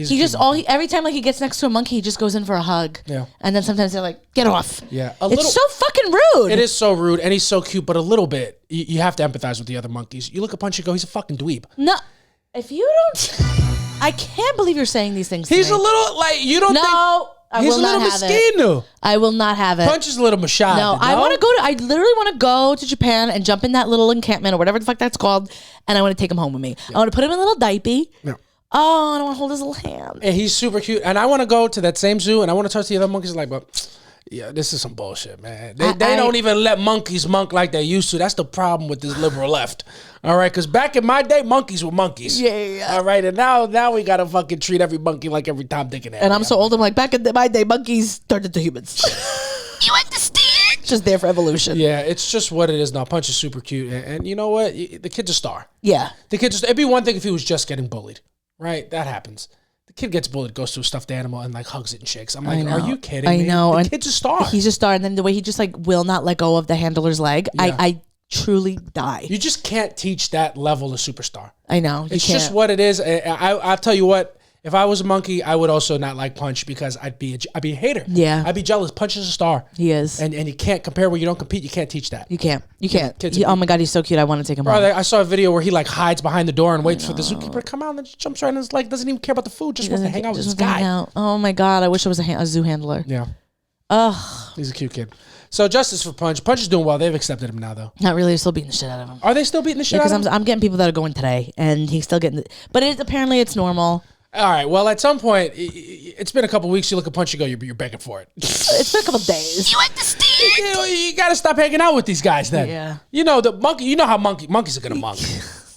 every time like he gets next to a monkey, he just goes in for a hug. Yeah. And then sometimes they're like, get off. Yeah. It's so fucking rude. It is so rude, and he's so cute, but a little bit. You have to empathize with the other monkeys. You look at Punch and go, he's a fucking dweeb. No, if you don't, I can't believe you're saying these things. He's to me. a little like you don't. No. Think, he's a little miskino. I will not have it. Punch is a little mashad. No, I want to go I literally want to go to Japan and jump in that little encampment or whatever the fuck that's called, and I want to take him home with me. I want to put him in a little diaper. Yeah. Oh, and I want to hold his little hand. And he's super cute. And I want to go to that same zoo and I want to talk to the other monkeys like, but yeah, this is some bullshit, man. They don't even let monkeys monk like they used to. That's the problem with this liberal left. All right, because back in my day, monkeys were monkeys. Yeah. All right, and now we got to fucking treat every monkey like every Tom, Dick, and Harry. And I'm so old, I'm like, back in my day, monkeys turned into humans. You understand? Just there for evolution. Yeah, it's just what it is now. Punch is super cute. And you know what? The kid's a star. Yeah. It'd be one thing if he was just getting bullied, right? That happens. The kid gets bullied, goes to a stuffed animal, and like hugs it and shakes. I'm like, are you kidding me? I know. The kid's a star. He's a star. And then the way he just like will not let go of the handler's leg. Yeah. I truly die. You just can't teach that level of superstar. I know. It's just what it is. I'll tell you what. If I was a monkey, I would also not like Punch because I'd be a hater. Yeah. I'd be jealous. Punch is a star. He is. And you can't compare where you don't compete. You can't teach that. You can't. Kids Oh my God, he's so cute. I want to take him home. I saw a video where he like hides behind the door and waits for the zookeeper to come out and then jumps right in his leg. Doesn't even care about the food. Just wants to hang out with this guy. Oh my God, I wish I was a zoo handler. Yeah. Ugh. He's a cute kid. So justice for Punch. Punch is doing well. They've accepted him now, though. Not really. They're still beating the shit out of him. Are they still beating the shit out of him? Because I'm getting people that are going today, and he's still getting. But apparently it's normal. All right. Well, at some point, it's been a couple weeks. You look at Punch, you go, you're begging for it. It's been a couple days. You understand? You got to stop hanging out with these guys then. Yeah. You know, the monkey, you know how monkeys are going to monk.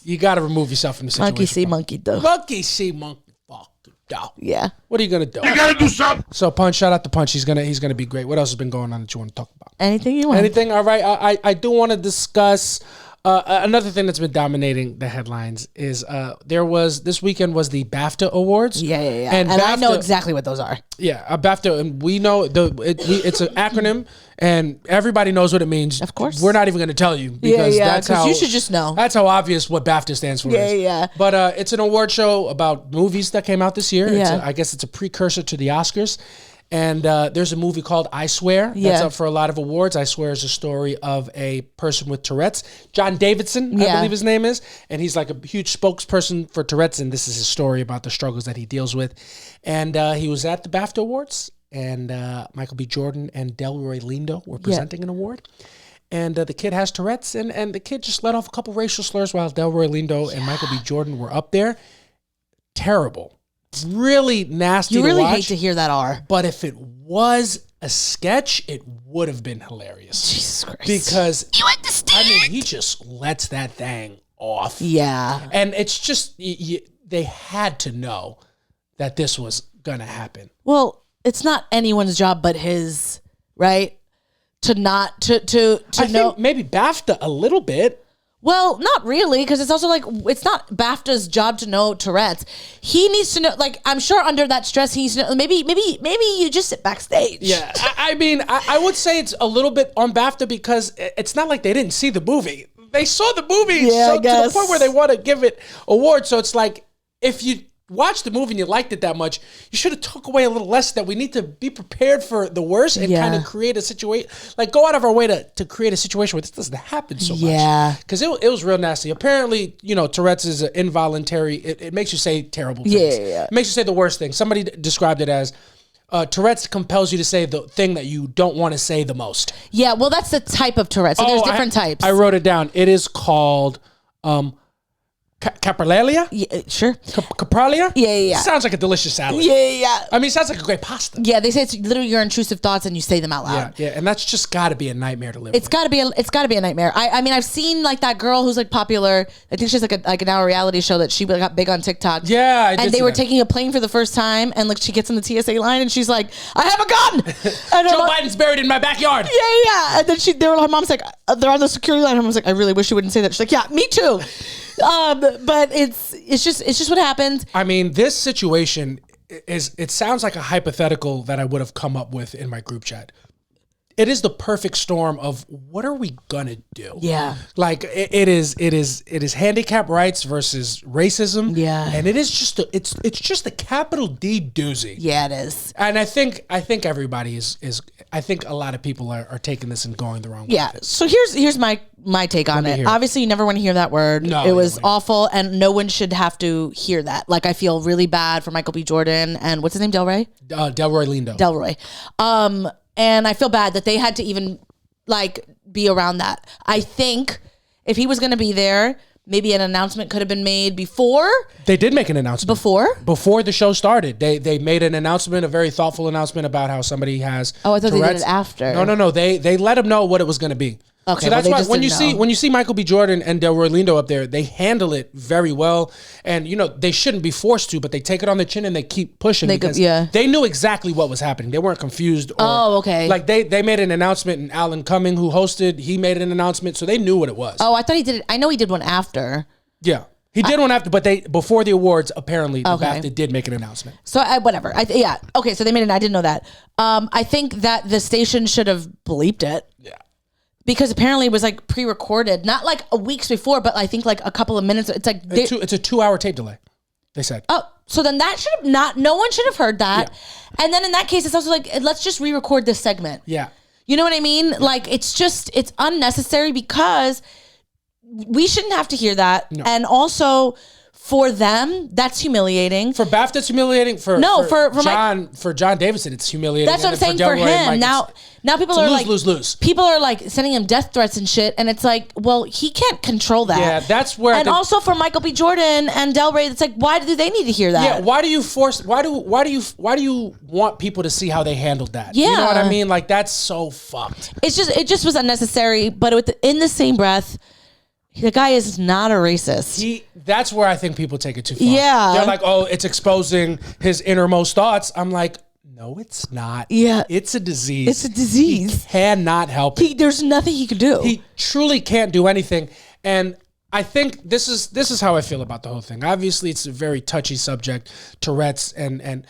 You got to remove yourself from the situation. Monkey see, monkey do. Monkey see, monkey fuck do. Yeah. What are you going to do? You gotta do something. So, Punch, shout out to Punch. He's gonna be great. What else has been going on that you want to talk about? Anything you want. Anything? All right. I do want to discuss another thing that's been dominating the headlines is this weekend was the BAFTA Awards. Yeah. And And BAFTA, I know exactly what those are. Yeah, BAFTA, and we know it's an acronym, and everybody knows what it means. Of course. We're not even going to tell you because that's how you should just know. That's how obvious what BAFTA stands for. is. Yeah. But it's an award show about movies that came out this year. Yeah. I guess it's a precursor to the Oscars. And there's a movie called I Swear that's Yeah. up for a lot of awards. I Swear is a story of a person with Tourette's. John Davidson, I Yeah. believe his name is. And he's like a huge spokesperson for Tourette's. And this is his story about the struggles that he deals with. And he was at the BAFTA Awards. And Michael B. Jordan and Delroy Lindo were presenting an award. And the kid has Tourette's. And the kid just let off a couple racial slurs while Delroy Lindo and Michael B. Jordan were up there. Terrible. Really nasty You really to watch. hate to hear that R. But if it was a sketch, it would have been hilarious. Jesus Christ. Because, You understand? I mean, he just lets that thing off. Yeah. And it's just, they had to know that this was going to happen. Well, it's not anyone's job but his, right? To not, to I know. think maybe BAFTA a little bit. Well, not really, because it's also like, it's not BAFTA's job to know Tourette's. He needs to know, like, I'm sure under that stress, he needs to know, maybe you just sit backstage. Yeah. I mean, I would say it's a little bit on BAFTA because it's not like they didn't see the movie. They saw the movie Yeah, I to the guess. point where they want to give it awards. So it's like, if you watched the movie and you liked it that much, you should have took away a little less that we need to be prepared for the worst and Yeah. kind of create a situation, like go out of our way to create a situation where this doesn't happen so Yeah. much. Because it was real nasty. Apparently, Tourette's is an involuntary, it makes you say terrible things. Yeah. It makes you say the worst thing. Somebody described it as, Tourette's compels you to say the thing that you don't want to say the most. Yeah, well, that's the type of Tourette's. So there's different types. I wrote it down. It is called capralalia? Yeah, sure. Capralia? Yeah. Sounds like a delicious salad. Yeah. I mean, it sounds like a great pasta. Yeah, they say it's literally your intrusive thoughts and you say them out loud. Yeah, and that's just got to be a nightmare to live It's with. got to be a nightmare. I mean, I've seen like that girl who's like popular. I think she's like an hour reality show that she got big on TikTok. Yeah, I did and they see were that. taking a plane for the first time, and like she gets on the TSA line and she's like, "I have a gun." And Joe I'm like, Biden's buried in my backyard. yeah. And then her mom's like, they're on the security line. Her mom's like, I really wish you wouldn't say that. She's like, yeah, me too. But it's just what happened. I mean, this situation it sounds like a hypothetical that I would have come up with in my group chat. It is the perfect storm of what are we gonna do? Yeah. Like it is handicap rights versus racism. Yeah. And it is just it's just a capital D doozy. Yeah, it is. And I think everybody is I think a lot of people are taking this and going the wrong way. Yeah. with it. So here's my take on me it. hear it. Obviously, you never want to hear that word. No, it you was don't wanna awful, and no one should have to hear that. Like, I feel really bad for Michael B. Jordan and what's his name, Delroy Lindo. Delroy. And I feel bad that they had to even like be around that. I think if he was going to be there, maybe an announcement could have been made before. They did make an announcement. Before the show started, they made an announcement, a very thoughtful announcement about how somebody has. Oh, I thought they did Tourette's. it after. No. They let him know what it was going to be. Okay, so that's well, they why just when you didn't see know. Michael B. Jordan and Delroy Lindo up there, they handle it very well. And they shouldn't be forced to, but they take it on the chin and they keep pushing because they knew exactly what was happening. They weren't confused. Okay. Like they made an announcement, and Alan Cumming, who hosted, he made an announcement, so they knew what it was. Oh, I thought he did it. I know he did one after. Yeah. He did one after, but before the awards, apparently, the Okay. BAFTA did make an announcement. So whatever. Okay. So they made it. I didn't know that. I think that the station should have bleeped it. Yeah. Because apparently it was like pre-recorded, not like a weeks before, but I think like a couple of minutes. It's like it's a 2-hour tape delay. They said. Oh, so then that should have not. No one should have heard that. Yeah. And then in that case, it's also like, let's just re-record this segment. Yeah. You know what I mean? Yeah. Like it's unnecessary because we shouldn't have to hear that. No. And also for them, that's humiliating. For BAFTA, it's humiliating. For John Davidson, it's humiliating. That's what I'm saying for him. Now people are like lose. People are like sending him death threats and shit, and it's like, well, he can't control that. Yeah, that's where. And also for Michael B. Jordan and Del Rey, it's like, why do they need to hear that? Yeah, why do you want people to see how they handled that? Yeah, you know what I mean? Like that's so fucked. It just was unnecessary. But in the same breath, the guy is not a racist. That's where I think people take it too far. Yeah. They're like, oh, it's exposing his innermost thoughts. I'm like, no, it's not. Yeah. It's a disease. It's a disease. He cannot help it. There's nothing he can do. He truly can't do anything. And I think this is how I feel about the whole thing. Obviously, it's a very touchy subject, Tourette's, and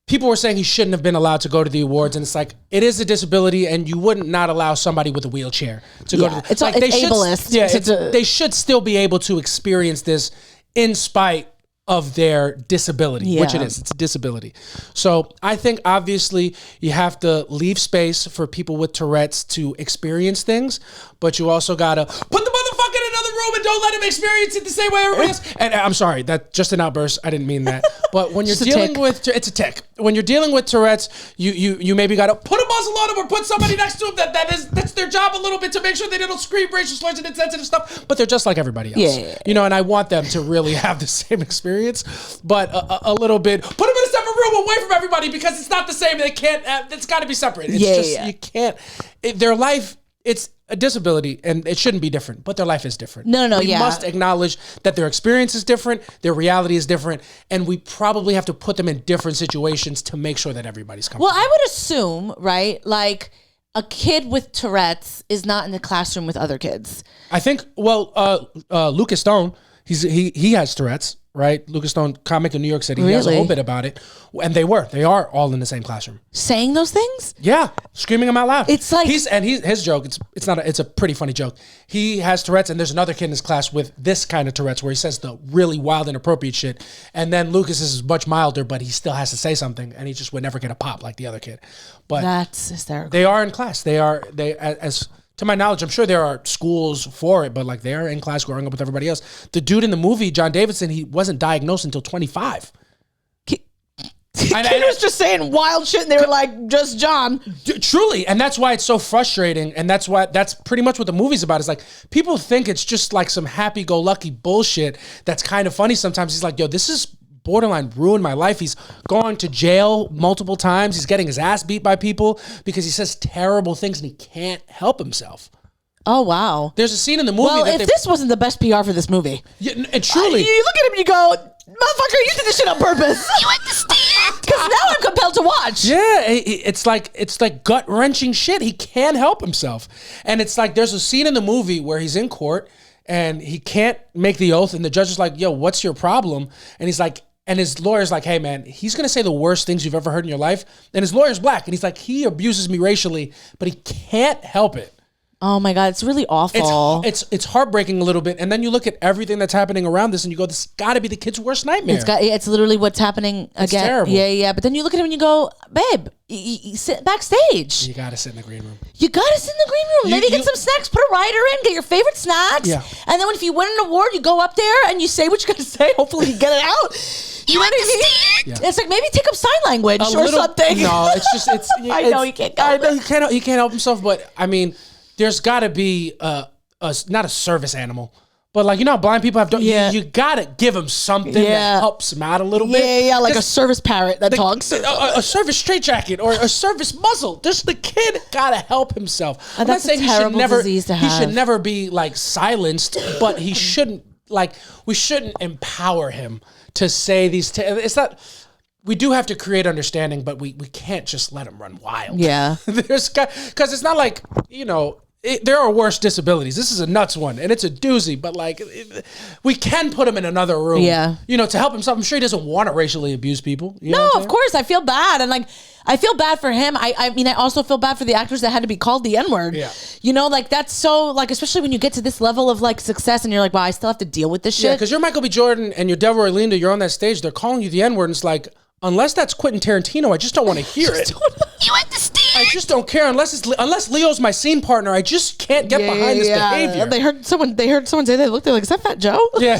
people were saying he shouldn't have been allowed to go to the awards, and it's like, it is a disability, and you wouldn't not allow somebody with a wheelchair to go to the, it's like it's ableist. They should still be able to experience this in spite of their disability, which it is. It's a disability. So I think obviously you have to leave space for people with Tourette's to experience things, but you also gotta put the motherfucker in another room and don't let him experience it the same way everybody else. And I'm sorry, that just an outburst. I didn't mean that. But when you're dealing with, it's a tick. When you're dealing with Tourette's, you maybe gotta put a muzzle on him or put somebody next to him that's their job a little bit to make sure they don't scream racial slurs and insensitive stuff. But they're just like everybody else. Yeah. You know, and I want them to really have the same experience, but a little bit. Put them in a separate room away from everybody because it's not the same. They can't. It's got to be separate. It's you can't. Their life. It's a disability, and it shouldn't be different, but their life is different. No, we must acknowledge that their experience is different, their reality is different, and we probably have to put them in different situations to make sure that everybody's comfortable. Well, I would assume, right, like a kid with Tourette's is not in the classroom with other kids. I think, Lucas Stone, he has Tourette's, right? Lucas Stone, comic in New York City. He has a whole bit about it. And they are all in the same classroom. Saying those things? Yeah. Screaming them out loud. It's like... his joke, it's a pretty funny joke. He has Tourette's and there's another kid in his class with this kind of Tourette's where he says the really wild, inappropriate shit. And then Lucas is much milder, but he still has to say something and he just would never get a pop like the other kid. But that's hysterical. They are in class. As to my knowledge, I'm sure there are schools for it, but like they're in class growing up with everybody else. The dude in the movie, John Davidson, he wasn't diagnosed until 25. Kid was just saying wild shit and they were like, just John. Truly. And that's why it's so frustrating. And that's pretty much what the movie's about. Is like, people think it's just like some happy-go-lucky bullshit that's kind of funny sometimes. He's like, yo, this is borderline ruined my life. He's gone to jail multiple times. He's getting his ass beat by people because he says terrible things and he can't help himself. Oh, wow. There's a scene in the movie. Well, if this wasn't the best PR for this movie. Yeah, and truly. You look at him and you go, motherfucker, you did this shit on purpose. You understand? Because now I'm compelled to watch. Yeah, it's like gut-wrenching shit. He can't help himself. And it's like there's a scene in the movie where he's in court and he can't make the oath and the judge is like, yo, what's your problem? And he's like, and his lawyer's like, hey, man, he's going to say the worst things you've ever heard in your life. And his lawyer's black. And he's like, he abuses me racially, but he can't help it. Oh, my God. It's really awful. It's heartbreaking a little bit. And then you look at everything that's happening around this and you go, this got to be the kid's worst nightmare. It's literally what's happening again. It's terrible. Yeah. But then you look at him and you go, babe, you sit backstage. You got to sit in the green room. Maybe get some snacks, put a rider in, get your favorite snacks. Yeah. And then if you win an award, you go up there and you say what you're going to say. Hopefully you get it out. You understand? Yeah. It's like maybe take up sign language something. No, it's just, I know he can't. I know he can't help himself, but I mean, there's got to be not a service animal, but like, you know how blind people have you got to give them something that helps them out a little bit. Yeah, like a service parrot that talks. A service straitjacket or a service muzzle. Just the kid got to help himself. I'm not saying disease to have. He should never be like silenced, but he shouldn't, like, we shouldn't empower him to say these. It's not. We do have to create understanding, but we can't just let him run wild. Yeah. Because it's not like, you know, there are worse disabilities. This is a nuts one, and it's a doozy, but like, we can put him in another room. Yeah. You know, to help himself. I'm sure he doesn't want to racially abuse people. You know no, of course. I feel bad. And like, I feel bad for him. I mean, I also feel bad for the actors that had to be called the N-word. Yeah. You know, like that's so like, especially when you get to this level of like success and you're like, wow, I still have to deal with this shit. Yeah, because you're Michael B. Jordan and you're Delroy Lindo, you're on that stage, they're calling you the N-word, and it's like, unless that's Quentin Tarantino, I just don't want to hear it. You understand? I just don't care unless Leo's my scene partner. I just can't get behind this behavior. They heard someone say they looked, they're like, is that Fat Joe? Yeah.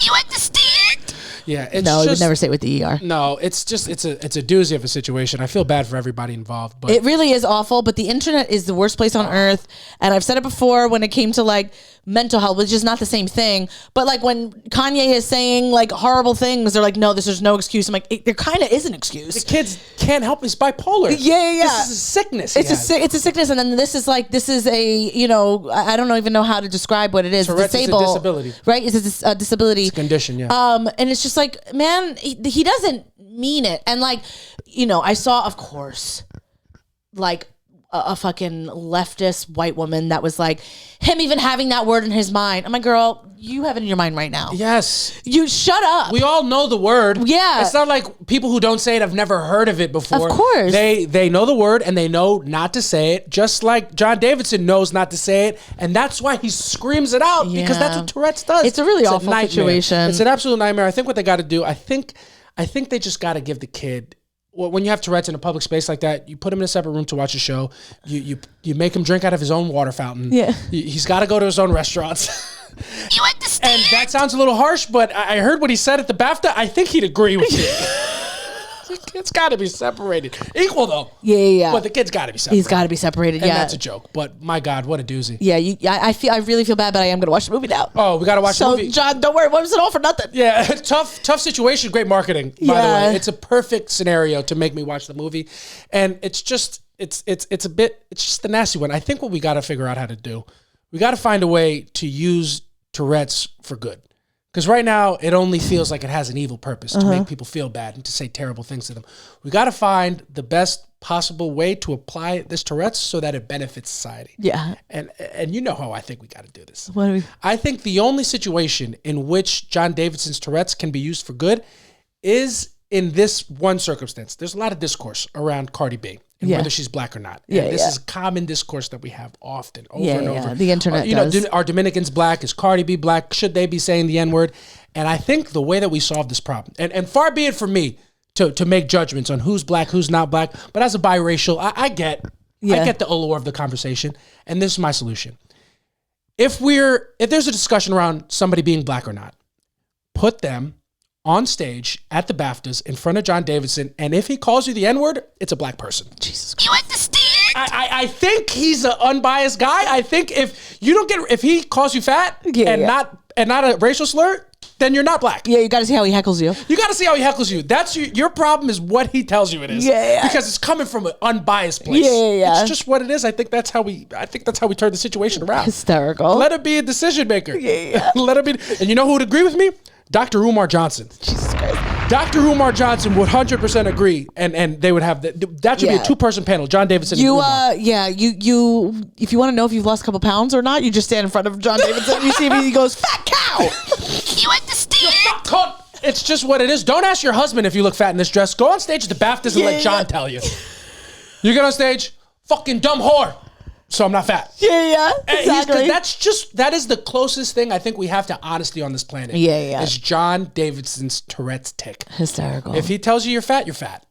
You understand? Yeah, it's No, just, I would never say it with the ER. No, it's just it's a doozy of a situation. I feel bad for everybody involved, but It really is awful, but the internet is the worst place on earth. And I've said it before when it came to like mental health, which is not the same thing. But like when Kanye is saying like horrible things, they're like, no, there's no excuse. I'm like, there kind of is an excuse. the kids can't help. He's bipolar. Yeah. This is a sickness. It's a sickness, and then this is a, you know, I don't even know how to describe what it is. Tourette's is a disability. Right? It's a disability. It's a condition, yeah. And it's just like, man, he doesn't mean it. And like, you know, I saw, of course, like a fucking leftist white woman that was like, him even having that word in his mind. I'm like, girl, you have it in your mind right now. Yes. You shut up. We all know the word. Yeah. It's not like people who don't say it have never heard of it before. Of course. They know the word and they know not to say it, just like John Davidson knows not to say it, and that's why he screams it out, because that's what Tourette's does. It's a really awful nightmare. situation. It's an absolute nightmare. I think what they got to do, I think they just got to give the kid, when you have Tourette's in a public space like that, you put him in a separate room to watch a show. You make him drink out of his own water fountain. Yeah. He's got to go to his own restaurants. You understand? And that sounds a little harsh, but I heard what he said at the BAFTA. I think he'd agree with you. It's got to be separated. Equal, though. Yeah. But the kid's got to be separated. He's got to be separated. And yeah. that's a joke. But my God, what a doozy. Yeah, I really feel bad, but I am going to watch the movie now. Oh, we got to watch the So, movie. John, don't worry. What was it all for nothing? Yeah, tough situation. Great marketing, by the Yeah. way. It's a perfect scenario to make me watch the movie. And it's just, it's just a nasty one. I think what we got to figure out how to do, we got to find a way to use Tourette's for good. Because right now, it only feels like it has an evil purpose to make people feel bad and to say terrible things to them. We got to find the best possible way to apply this Tourette's so that it benefits society. Yeah. And you know how I think we got to do this. What do we? I think the only situation in which John Davidson's Tourette's can be used for good is in this one circumstance. There's a lot of discourse around Cardi B and whether she's black or not. And this is common discourse that we have often, over and over. Yeah. The internet does. Are Dominicans black? Is Cardi B black? Should they be saying the N-word? And I think the way that we solve this problem, and far be it from me to make judgments on who's black, who's not black, but as a biracial, I get the allure of the conversation, and this is my solution. If there's a discussion around somebody being black or not, put them on stage at the BAFTAs in front of John Davidson, and if he calls you the N-word, it's a black person. Jesus Christ. You understand? I think he's an unbiased guy. I think if he calls you fat and not a racial slur, then you're not black. Yeah, you got to see how he heckles you. You got to see how he heckles you. That's your problem is what he tells you it is. Yeah. Because it's coming from an unbiased place. Yeah. It's just what it is. I think that's how we turn the situation around. Hysterical. Let it be a decision maker. Yeah. Let it be. And you know who would agree with me? Dr. Umar Johnson. Jesus Christ. Dr. Umar Johnson would 100% agree, and they would have that should be a 2-person panel. John Davidson. You and Umar. you if you want to know if you've lost a couple pounds or not, you just stand in front of John Davidson and you see if he goes, fat cow. You understand? It's just what it is. Don't ask your husband if you look fat in this dress. Go on stage at the BAFTAs and let John tell you. You get on stage, fucking dumb whore. So I'm not fat. Yeah, exactly. That is the closest thing I think we have to honesty on this planet. Yeah. Is John Davidson's Tourette's tick. Hysterical. If he tells you you're fat, you're fat.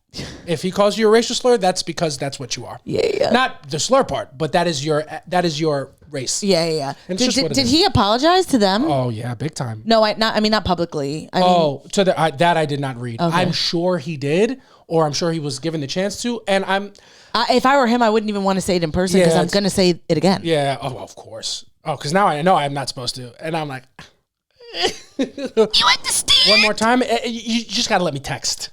If he calls you a racial slur, that's because that's what you are. Yeah. Not the slur part, but that is your race. Yeah. And it's just what it Did is. he apologize to them? Oh yeah, big time. No, not publicly. I mean, That I did not read. Okay. I'm sure he did, or I'm sure he was given the chance to, and if I were him, I wouldn't even want to say it in person because I'm going to say it again. Yeah. Oh, of course. Oh, because now I know I'm not supposed to, and I'm like, You understand? one more time. You just gotta let me text.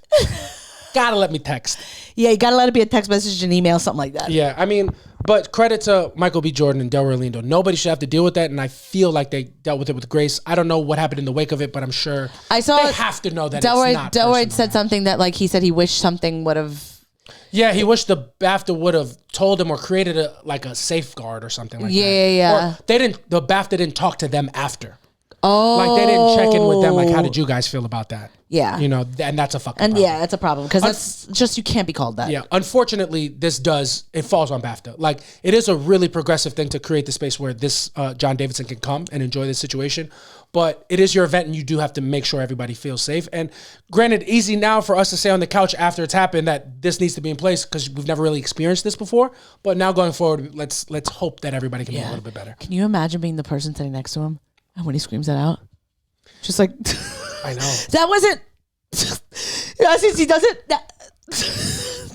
Gotta let me text. Yeah, you got to let it be a text message, an email, something like that. Yeah, I mean, but credit to Michael B. Jordan and Delroy Lindo. Nobody should have to deal with that, and I feel like they dealt with it with grace. I don't know what happened in the wake of it, but I'm sure I saw they have to know that Delroy, it's not Delroy personal. said something that like he said he wished something would have. Yeah, he wished the BAFTA would have told him or created a safeguard or something like that. Yeah. Or the BAFTA didn't talk to them after. Oh. Like they didn't check in with them. Like, how did you guys feel about that? Yeah. You know, and that's a fucking And problem. yeah, that's a problem because that's just, you can't be called that. Yeah, unfortunately, it falls on BAFTA. Like, it is a really progressive thing to create the space where this John Davidson can come and enjoy this situation. But it is your event, and you do have to make sure everybody feels safe. And granted, easy now for us to say on the couch after it's happened that this needs to be in place because we've never really experienced this before. But now going forward, let's hope that everybody can be a little bit better. Can you imagine being the person sitting next to him and when he screams that out? Just like, I know. That wasn't, since he does it, that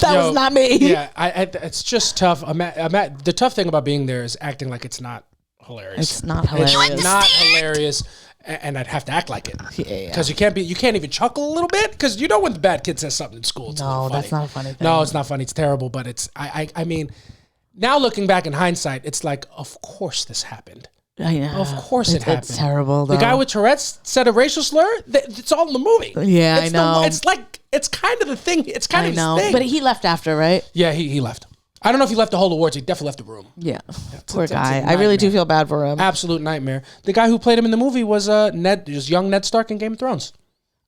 was not me. Yeah, it's just tough. The tough thing about being there is acting like it's not hilarious. It's not hilarious. It's not hilarious, and I'd have to act like it. Yeah. Because you can't even chuckle a little bit, because you know when the bad kid says something in school, it's a little funny. That's not a funny thing. No, it's not funny. It's terrible, but it's I mean, now looking back in hindsight, it's like, of course this happened. I know. Of course it happened. It's terrible, though. The guy with Tourette's said a racial slur. It's all in the movie. Yeah, I know. It's kind of the thing. It's kind of his thing. But he left after, right? Yeah, he left. I don't know if he left the whole awards. He definitely left the room. Yeah. Poor it's guy. a I really do nightmare. feel bad for him. Absolute nightmare. The guy who played him in the movie was young Ned Stark in Game of Thrones.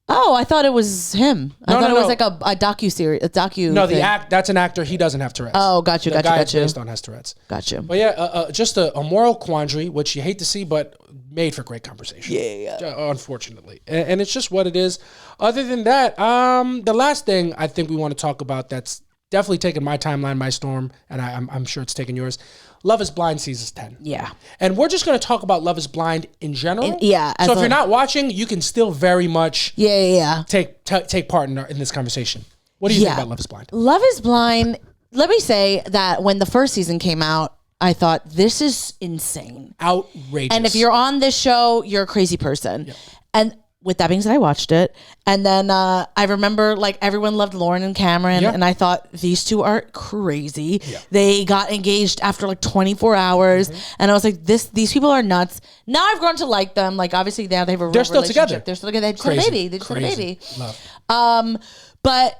Oh, I thought it was him. I thought it was like a docu-series, a docu. No, thing. that's an actor. He doesn't have Tourette's. Oh, got you. The guy it's based on has Tourette's. Got you. But yeah, just a moral quandary, which you hate to see, but made for great conversation. Yeah. Unfortunately. And it's just what it is. Other than that, the last thing I think we want to talk about that's definitely taken my timeline by storm, and I'm sure it's taken yours. Love is Blind season 10. Yeah. And we're just going to talk about Love is Blind in general. as So if you're not watching, you can still very much Yeah. take part in this conversation. What do you think about Love is Blind? Love is Blind. Let me say that when the first season came out, I thought, this is insane. Outrageous. And if you're on this show, you're a crazy person. Yep. And with that being said, I watched it. And then I remember like everyone loved Lauren and Cameron. Yeah. And I thought, these two are crazy. Yeah. They got engaged after like 24 hours. And I was like, these people are nuts. Now I've grown to like them. Like obviously now they have a real They're still relationship. together. They're still together. They just had a Crazy. baby. They just had a baby. Love. But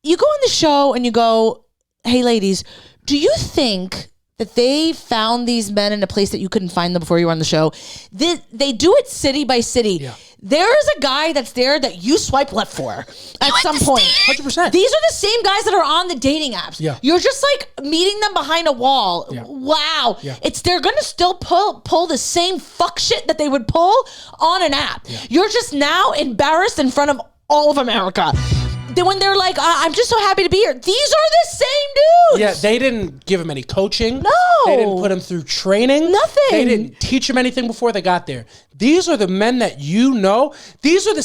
you go on the show and you go, hey ladies, do you think that they found these men in a place that you couldn't find them before you were on the show? They do it city by city. Yeah. There is a guy that's there that you swipe left for at some point. 100%. These are the same guys that are on the dating apps. Yeah. You're just like meeting them behind a wall. Yeah. Wow. Yeah. They're gonna still pull the same fuck shit that they would pull on an app. Yeah. You're just now embarrassed in front of all of America. Then when they're like, I'm just so happy to be here. These are the same dudes. Yeah, they didn't give him any coaching. No. They didn't put him through training. Nothing. They didn't teach him anything before they got there. These are the men that you know. These are the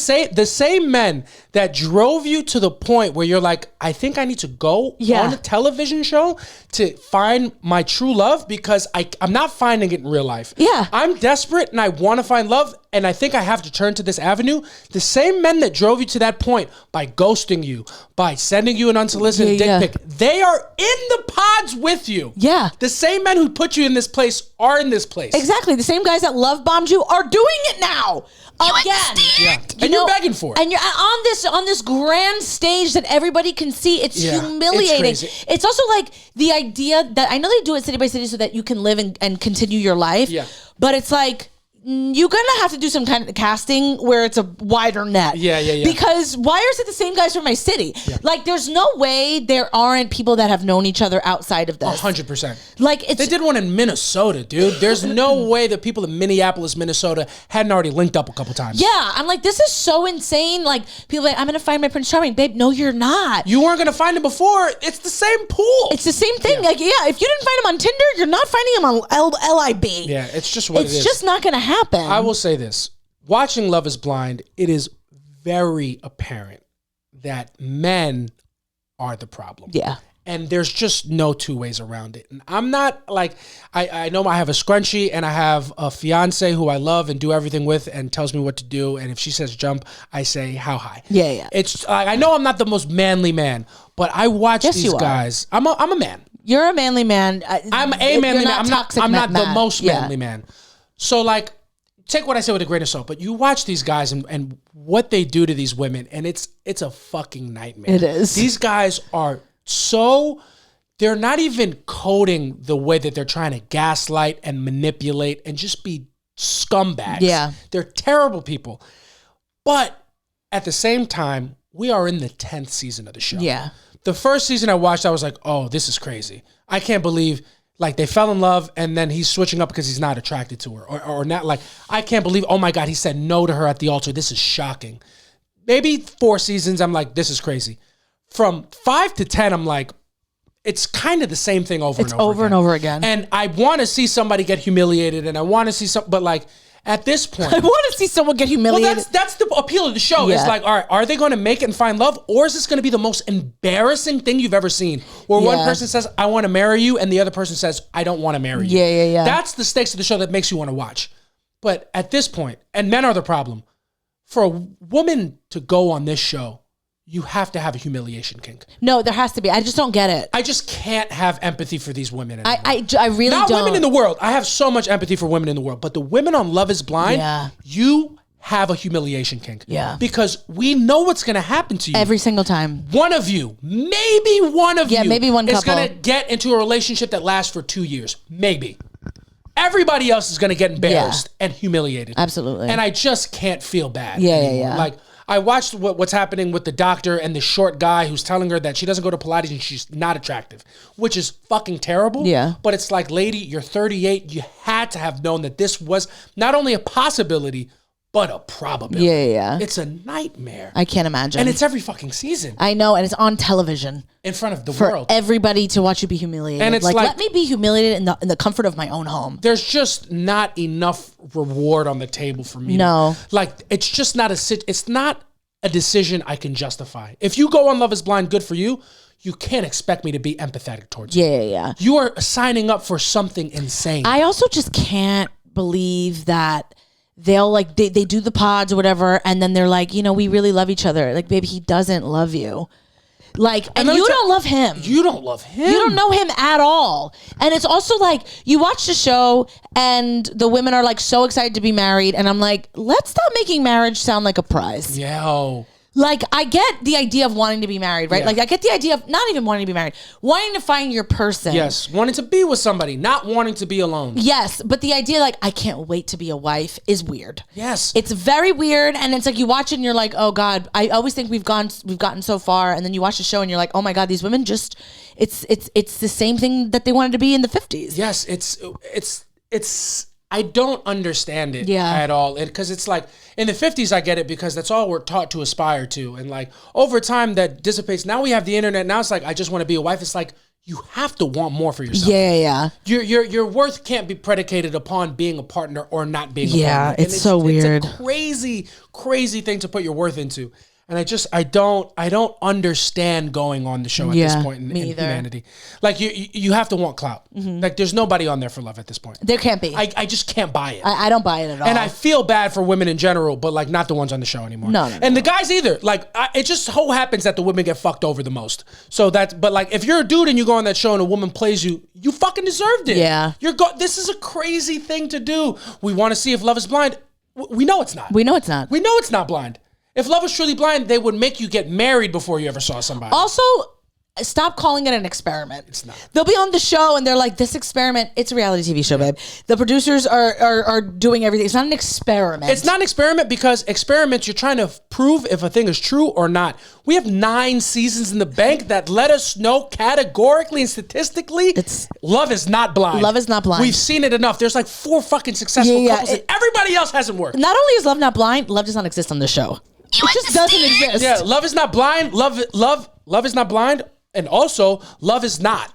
same men that drove you to the point where you're like, I think I need to go on a television show to find my true love because I'm not finding it in real life. Yeah. I'm desperate and I want to find love and I think I have to turn to this avenue. The same men that drove you to that point by ghosting you, by sending you an unsolicited dick pic, they are in the pods with you. Yeah. The same men who put you in this place are in this place. Exactly. The same guys that love bombed you are doing it now. Again. Yeah. And you're begging for it. And you're on this grand stage that everybody can see. It's humiliating. It's crazy. It's also like the idea that I know they do it city by city so that you can live and continue your life. Yeah. But it's like you're gonna have to do some kind of casting where it's a wider net. Yeah. Because why is it the same guys from my city? Yeah. Like, there's no way there aren't people that have known each other outside of this. 100%. Like, it's They did one in Minnesota, dude. There's no way that people in Minneapolis, Minnesota hadn't already linked up a couple times. yeah. I'm like, this is so insane. Like, people are like, I'm gonna find my Prince Charming, babe. No, you're not. You weren't going to find him before. It's the same pool. It's the same thing. Like, if you didn't find him on Tinder, you're not finding him on LIB. Yeah, it's just what it is. It's just not gonna happen. I will say this. Watching Love is Blind, it is very apparent that men are the problem. Yeah. And there's just no two ways around it. And I'm not like, I know I have a scrunchie and I have a fiance who I love and do everything with and tells me what to do. And if she says jump, I say how high. Yeah. It's I know I'm not the most manly man, but I watch Yes, these you are. guys. I'm a man. You're a manly man. I'm a manly man. I'm not the most Yeah. manly man. So like, take what I say with a grain of salt, but you watch these guys and what they do to these women, and it's a fucking nightmare. It is. These guys are they're not even coding the way that they're trying to gaslight and manipulate and just be scumbags. Yeah. They're terrible people. But at the same time, we are in the 10th season of the show. Yeah. The first season I watched, I was like, oh, this is crazy. I can't believe, like, they fell in love and then he's switching up because he's not attracted to her. Or not, like, I can't believe, oh my God, he said no to her at the altar. This is shocking. Maybe 4 seasons, I'm like, this is crazy. From 5 to 10, I'm like, it's kind of the same thing over and over again. And I want to see somebody get humiliated and I want to see some, but like, at this point, I want to see someone get humiliated. Well, that's the appeal of the show. Yeah. It's like, all right, are they going to make it and find love, or is this going to be the most embarrassing thing you've ever seen? Where one person says, "I want to marry you," and the other person says, "I don't want to marry you." Yeah. That's the stakes of the show that makes you want to watch. But at this point, and men are the problem. For a woman to go on this show, you have to have a humiliation kink. No, there has to be. I just don't get it. I just can't have empathy for these women anymore. I really Not don't. women in the world. I have so much empathy for women in the world. But the women on Love is Blind, you have a humiliation kink. Yeah. Because we know what's going to happen to you. Every single time. One of you, maybe one of you, maybe one is couple. going to get into a relationship that lasts for 2 years. Maybe. Everybody else is going to get embarrassed and humiliated. Absolutely. And I just can't feel bad. Yeah. Like, I watched what's happening with the doctor and the short guy who's telling her that she doesn't go to Pilates and she's not attractive, which is fucking terrible. Yeah. But it's like, lady, you're 38. You had to have known that this was not only a possibility, but a probability. Yeah. It's a nightmare. I can't imagine. And it's every fucking season. I know, and it's on television. In front of the for world. everybody to watch you be humiliated. And it's like, like, let me be humiliated in the comfort of my own home. There's just not enough reward on the table for me. No. Like, it's just not it's not a decision I can justify. If you go on Love is Blind, good for you. You can't expect me to be empathetic towards you. Yeah. You are signing up for something insane. I also just can't believe that they'll like, they do the pods or whatever, and then they're like, you know, we really love each other. Like, baby, he doesn't love you. Like, and you don't love him. You don't love him. You don't know him at all. And it's also like, you watch the show and the women are like so excited to be married. And I'm like, let's stop making marriage sound like a prize. Yeah. Like, I get the idea of wanting to be married, right? Yeah. Like, I get the idea of not even wanting to be married, wanting to find your person. Yes. Wanting to be with somebody, not wanting to be alone. Yes. But the idea, like, I can't wait to be a wife is weird. Yes. It's very weird. And it's like, you watch it and you're like, oh God, I always think we've gotten so far. And then you watch the show and you're like, oh my God, these women just, it's the same thing that they wanted to be in the 50s. Yes. It's I don't understand it at all. Because it's like, in the 50s, I get it because that's all we're taught to aspire to. And like, over time, that dissipates. Now we have the internet. Now it's like, I just want to be a wife. It's like, you have to want more for yourself. Yeah. Your worth can't be predicated upon being a partner or not being a partner. Yeah, it's so weird. It's a crazy thing to put your worth into. And I don't understand going on the show at this point in humanity. Like, you have to want clout. Mm-hmm. Like, there's nobody on there for love at this point. There can't be. I just can't buy it. I don't buy it at all. And I feel bad for women in general, but like, not the ones on the show anymore. No. And the guys either. Like, it just so happens that the women get fucked over the most. So but like, if you're a dude and you go on that show and a woman plays you, you fucking deserved it. Yeah. This is a crazy thing to do. We want to see if Love is Blind. We know it's not. We know it's not. We know it's not blind. If love was truly blind, they would make you get married before you ever saw somebody. Also, stop calling it an experiment. It's not. They'll be on the show and they're like, this experiment, it's a reality TV show, babe. The producers are doing everything. It's not an experiment. It's not an experiment because experiments, you're trying to prove if a thing is true or not. We have 9 seasons in the bank that let us know categorically and statistically love is not blind. Love is not blind. We've seen it enough. There's like 4 fucking successful couples and everybody else hasn't worked. Not only is love not blind, love does not exist on the show. It just doesn't exist. Yeah, love is not blind. Love is not blind. And also, love is not.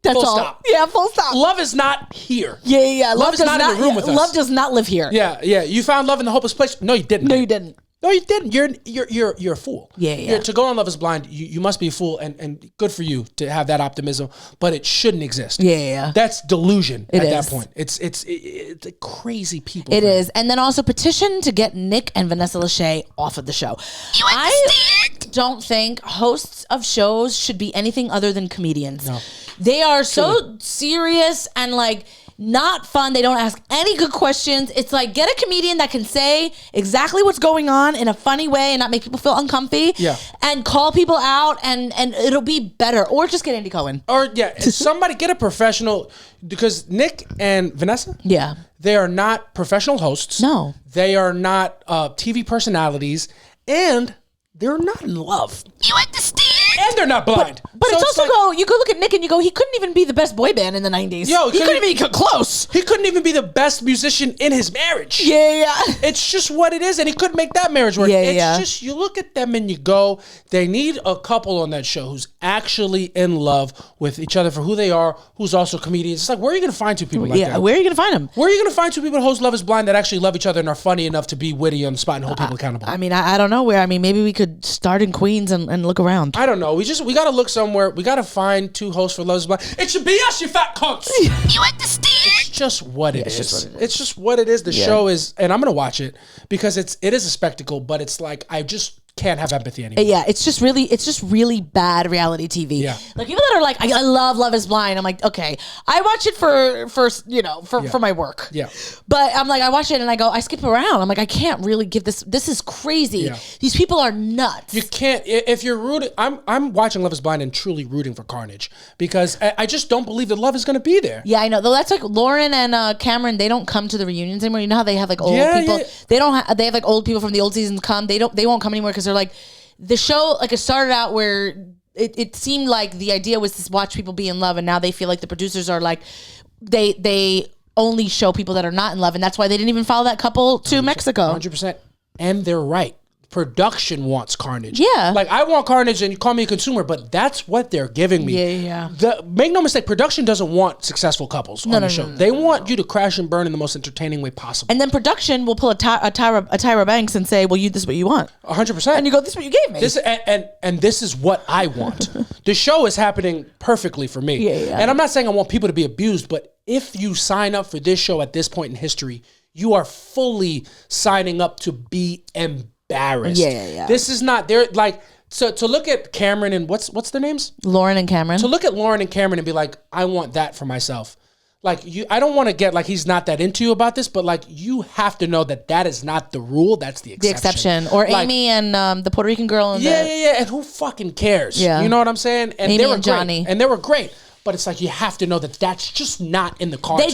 That's full all. stop. Yeah, full stop. Love is not here. Yeah. Love is not in the room with us. Love does not live here. Yeah. You found love in the hopeless place. No, you didn't. No, you didn't. No, you didn't. You're a fool. Yeah. To go on Love is Blind, you must be a fool, and good for you to have that optimism, but it shouldn't exist. Yeah. That's delusion at that is. point. It's crazy people. It is. And then also petition to get Nick and Vanessa Lachey off of the show. You I understand? don't think hosts of shows should be anything other than comedians. No. They are so serious and like, not fun. They don't ask any good questions. It's like, get a comedian that can say exactly what's going on in a funny way and not make people feel uncomfy. Yeah. And call people out, and it'll be better. Or just get Andy Cohen. Or somebody get a professional, because Nick and Vanessa, Yeah. they are not professional hosts. No. They are not TV personalities, and they're not in love. You understand? And they're not blind. But So it's also like, you go look at Nick and you go, he couldn't even be the best boy band in the 90s. Yo, he couldn't even get close. He couldn't even be the best musician in his marriage. Yeah. It's just what it is, and he couldn't make that marriage work. It's just, you look at them and you go, they need a couple on that show who's actually in love with each other for who they are, who's also comedians. It's like, where are you going to find two people like that? Where are you going to find him? Where are you going to find two people that host Love is Blind that actually love each other and are funny enough to be witty on the spot and hold people accountable? I mean, I don't know where. I mean, maybe we could start in Queens and look around. I don't know. We got to look somewhere. We got to find two hosts for Love is Blind. It should be us, you fat cunts. You understand? It's just what it is. It's just what it is. The show is, and I'm going to watch it because it is a spectacle, but it's like, I just can't have empathy anymore. Yeah, it's just really bad reality TV. Yeah. Like people that are like, I love Love is Blind. I'm like, okay, I watch it for my work. Yeah. But I'm like, I watch it and I go, I skip around. I'm like, I can't really give this is crazy. Yeah. These people are nuts. You can't, if you're rooting, I'm watching Love is Blind and truly rooting for carnage because I just don't believe that love is going to be there. Yeah, I know. Though that's like Lauren and Cameron, they don't come to the reunions anymore. You know how they have like old people? Yeah. They have like old people from the old seasons come. They won't come anymore because they're like, the show, like it started out where it seemed like the idea was to watch people be in love, and now they feel like the producers are like, they only show people that are not in love, and that's why they didn't even follow that couple to Mexico. 100%. And they're right. Production wants carnage. Yeah. Like, I want carnage and you call me a consumer, but that's what they're giving me. Yeah. Make no mistake, production doesn't want successful couples on the show. They want you to crash and burn in the most entertaining way possible. And then production will pull a Tyra Banks and say, well, this is what you want. 100%. And you go, this is what you gave me. And this is what I want. The show is happening perfectly for me. Yeah. And I'm not saying I want people to be abused, but if you sign up for this show at this point in history, you are fully signing up to be embarrassed. Yeah. This is not, they're like, so to look at Cameron and what's their names? Lauren and Cameron. To look at Lauren and Cameron and be like, I want that for myself. Like, I don't want to get like he's not that into you about this, but like, you have to know that is not the rule. That's the exception. Or like, Amy and the Puerto Rican girl. And yeah. And who fucking cares? Yeah. You know what I'm saying? And Amy they were and Johnny. great. And they were great. But it's like, you have to know that that's just not in the cards. They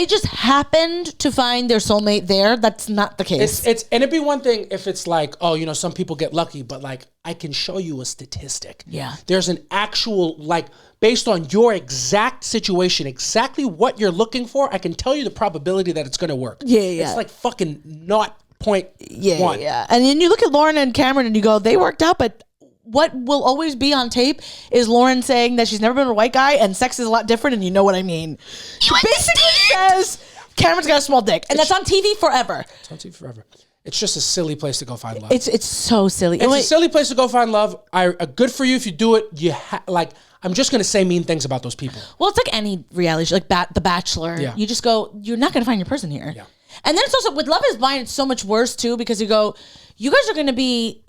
just happened to find their soulmate there. That's not the case. And it'd be one thing if it's like, oh, some people get lucky, but like, I can show you a statistic. Yeah. There's an actual, like, based on your exact situation, exactly what you're looking for, I can tell you the probability that it's going to work. Yeah. It's like fucking 0.1. Yeah. And then you look at Lauren and Cameron and you go, they worked out, but what will always be on tape is Lauren saying that she's never been with a white guy and sex is a lot different, and you know what I mean. She basically says Cameron's got a small dick, and that's on TV forever. It's on TV forever. It's just a silly place to go find love. It's so silly. It's a silly place to go find love. Good for you if you do it. I'm just going to say mean things about those people. Well, it's like any reality show, like The Bachelor. Yeah. You just go, you're not going to find your person here. Yeah. And then it's also, with Love is Blind, it's so much worse too, because you go, you guys are going to be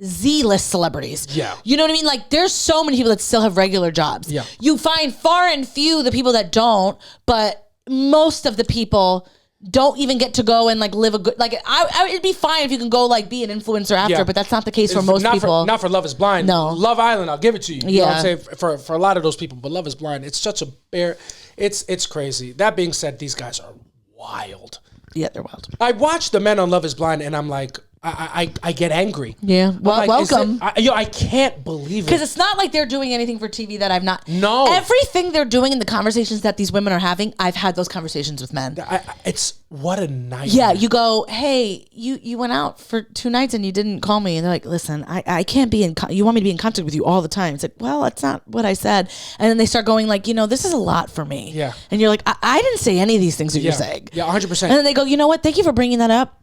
Z-list celebrities. Yeah. You know what I mean? Like, there's so many people that still have regular jobs. Yeah. You find far and few the people that don't, but most of the people don't even get to go and like live a good, like, it'd be fine if you can go like be an influencer after, but that's not the case for most people. Not for Love is Blind. No. Love Island, I'll give it to you. You know what I'm Yeah. saying? For a lot of those people, but Love is Blind, it's such a it's crazy. That being said, these guys are wild. Yeah, they're wild. I watch the men on Love is Blind and I'm like, I get angry. Yeah. Well, like, welcome. I can't believe it. Because it's not like they're doing anything for TV that I've not. No. Everything they're doing in the conversations that these women are having, I've had those conversations with men. It's what a nightmare. Yeah, you go, hey, you went out for 2 nights and you didn't call me. And they're like, listen, I can't be you want me to be in contact with you all the time. It's like, well, that's not what I said. And then they start going like, this is a lot for me. Yeah. And you're like, I didn't say any of these things that you're saying. Yeah, 100%. And then they go, you know what? Thank you for bringing that up.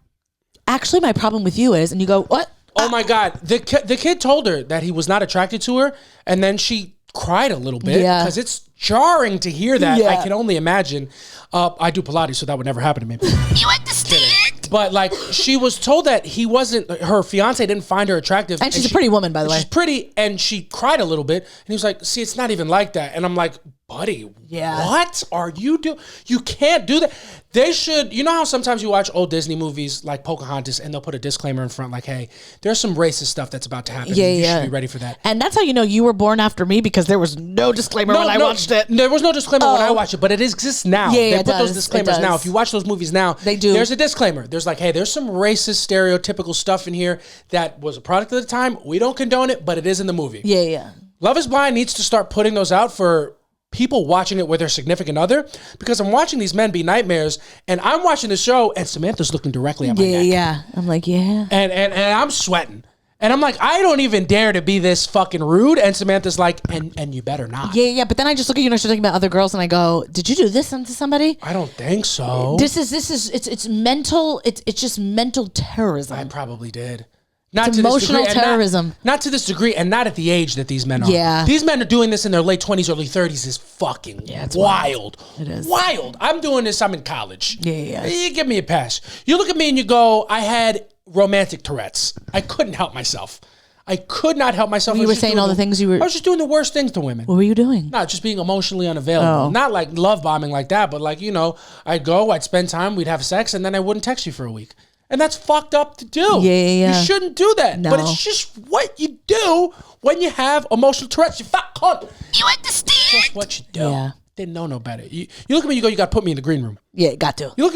Actually, my problem with you is, and you go, what? Oh my God. The kid told her that he was not attracted to her, and then she cried a little bit because it's jarring to hear that. Yeah. I can only imagine. I do Pilates, so that would never happen to me. You understand? But like, she was told that her fiance didn't find her attractive. And she's a pretty woman, by the way. She's pretty, and she cried a little bit. And he was like, see, it's not even like that. And I'm like, buddy, Yeah. what are you doing? You can't do that. They should, you know how sometimes you watch old Disney movies like Pocahontas and they'll put a disclaimer in front like, hey, there's some racist stuff that's about to happen. Yeah, You yeah. should be ready for that. And that's how you know you were born after me, because there was no disclaimer when I watched it. There was no disclaimer when I watched it, but it exists now. Yeah, they it put those does. disclaimers It now. does. If you watch those movies now, They do. There's a disclaimer. There's like, hey, there's some racist, stereotypical stuff in here that was a product of the time. We don't condone it, but it is in the movie. Yeah, yeah. Love is Blind needs to start putting those out for people watching it with their significant other, because I'm watching these men be nightmares and I'm watching the show and Samantha's looking directly at my neck. Yeah. I'm like, yeah. And I'm sweating. And I'm like, I don't even dare to be this fucking rude. And Samantha's like, and you better not. Yeah. But then I just look at you and I start thinking about other girls and I go, did you do this to somebody? I don't think so. It's mental. It's just mental terrorism. I probably did. Not It's to this emotional degree, and terrorism. Not to this degree, and not at the age that these men are. Yeah. These men are doing this in their late 20s, early 30s is fucking it's wild. It is. Wild. I'm doing this, I'm in college. Yeah. You give me a pass. You look at me and you go, I had romantic Tourette's. I couldn't help myself. I could not help myself. You were saying all the things you were... I was just doing the worst things to women. What were you doing? Not just being emotionally unavailable. Oh. Not like love bombing like that, but like, you know, I'd go, I'd spend time, we'd have sex, and then I wouldn't text you for a week. And that's fucked up to do. Yeah. You shouldn't do that. No. But it's just what you do when you have emotional Tourette's. You fat cunt. You understand? Just what you do. Yeah. Didn't know no better. You look at me, you go, you got to put me in the green room. Yeah, got to. You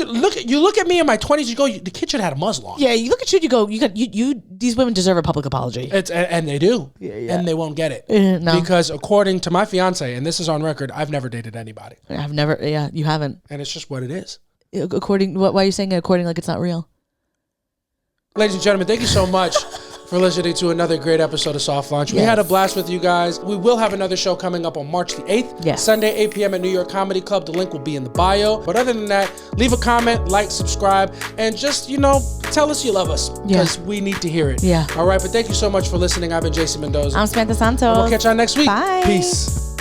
look at me in my 20s, you go, the kid should have had a muzzle on. Yeah, you look at you and you go, you these women deserve a public apology. And they do. Yeah. And they won't get it. No. Because according to my fiance, and this is on record, I've never dated anybody. I've never, you haven't. And it's just what it is. Why are you saying it according like it's not real? Ladies and gentlemen, thank you so much for listening to another great episode of Soft Launch. We had a blast with you guys. We will have another show coming up on March the 8th. Yes. Sunday, 8 p.m. at New York Comedy Club. The link will be in the bio. But other than that, leave a comment, like, subscribe, and just, tell us you love us. Because we need to hear it. Yeah. All right, but thank you so much for listening. I've been Jason Mendoza. I'm Samantha Santos. We'll catch y'all next week. Bye. Peace.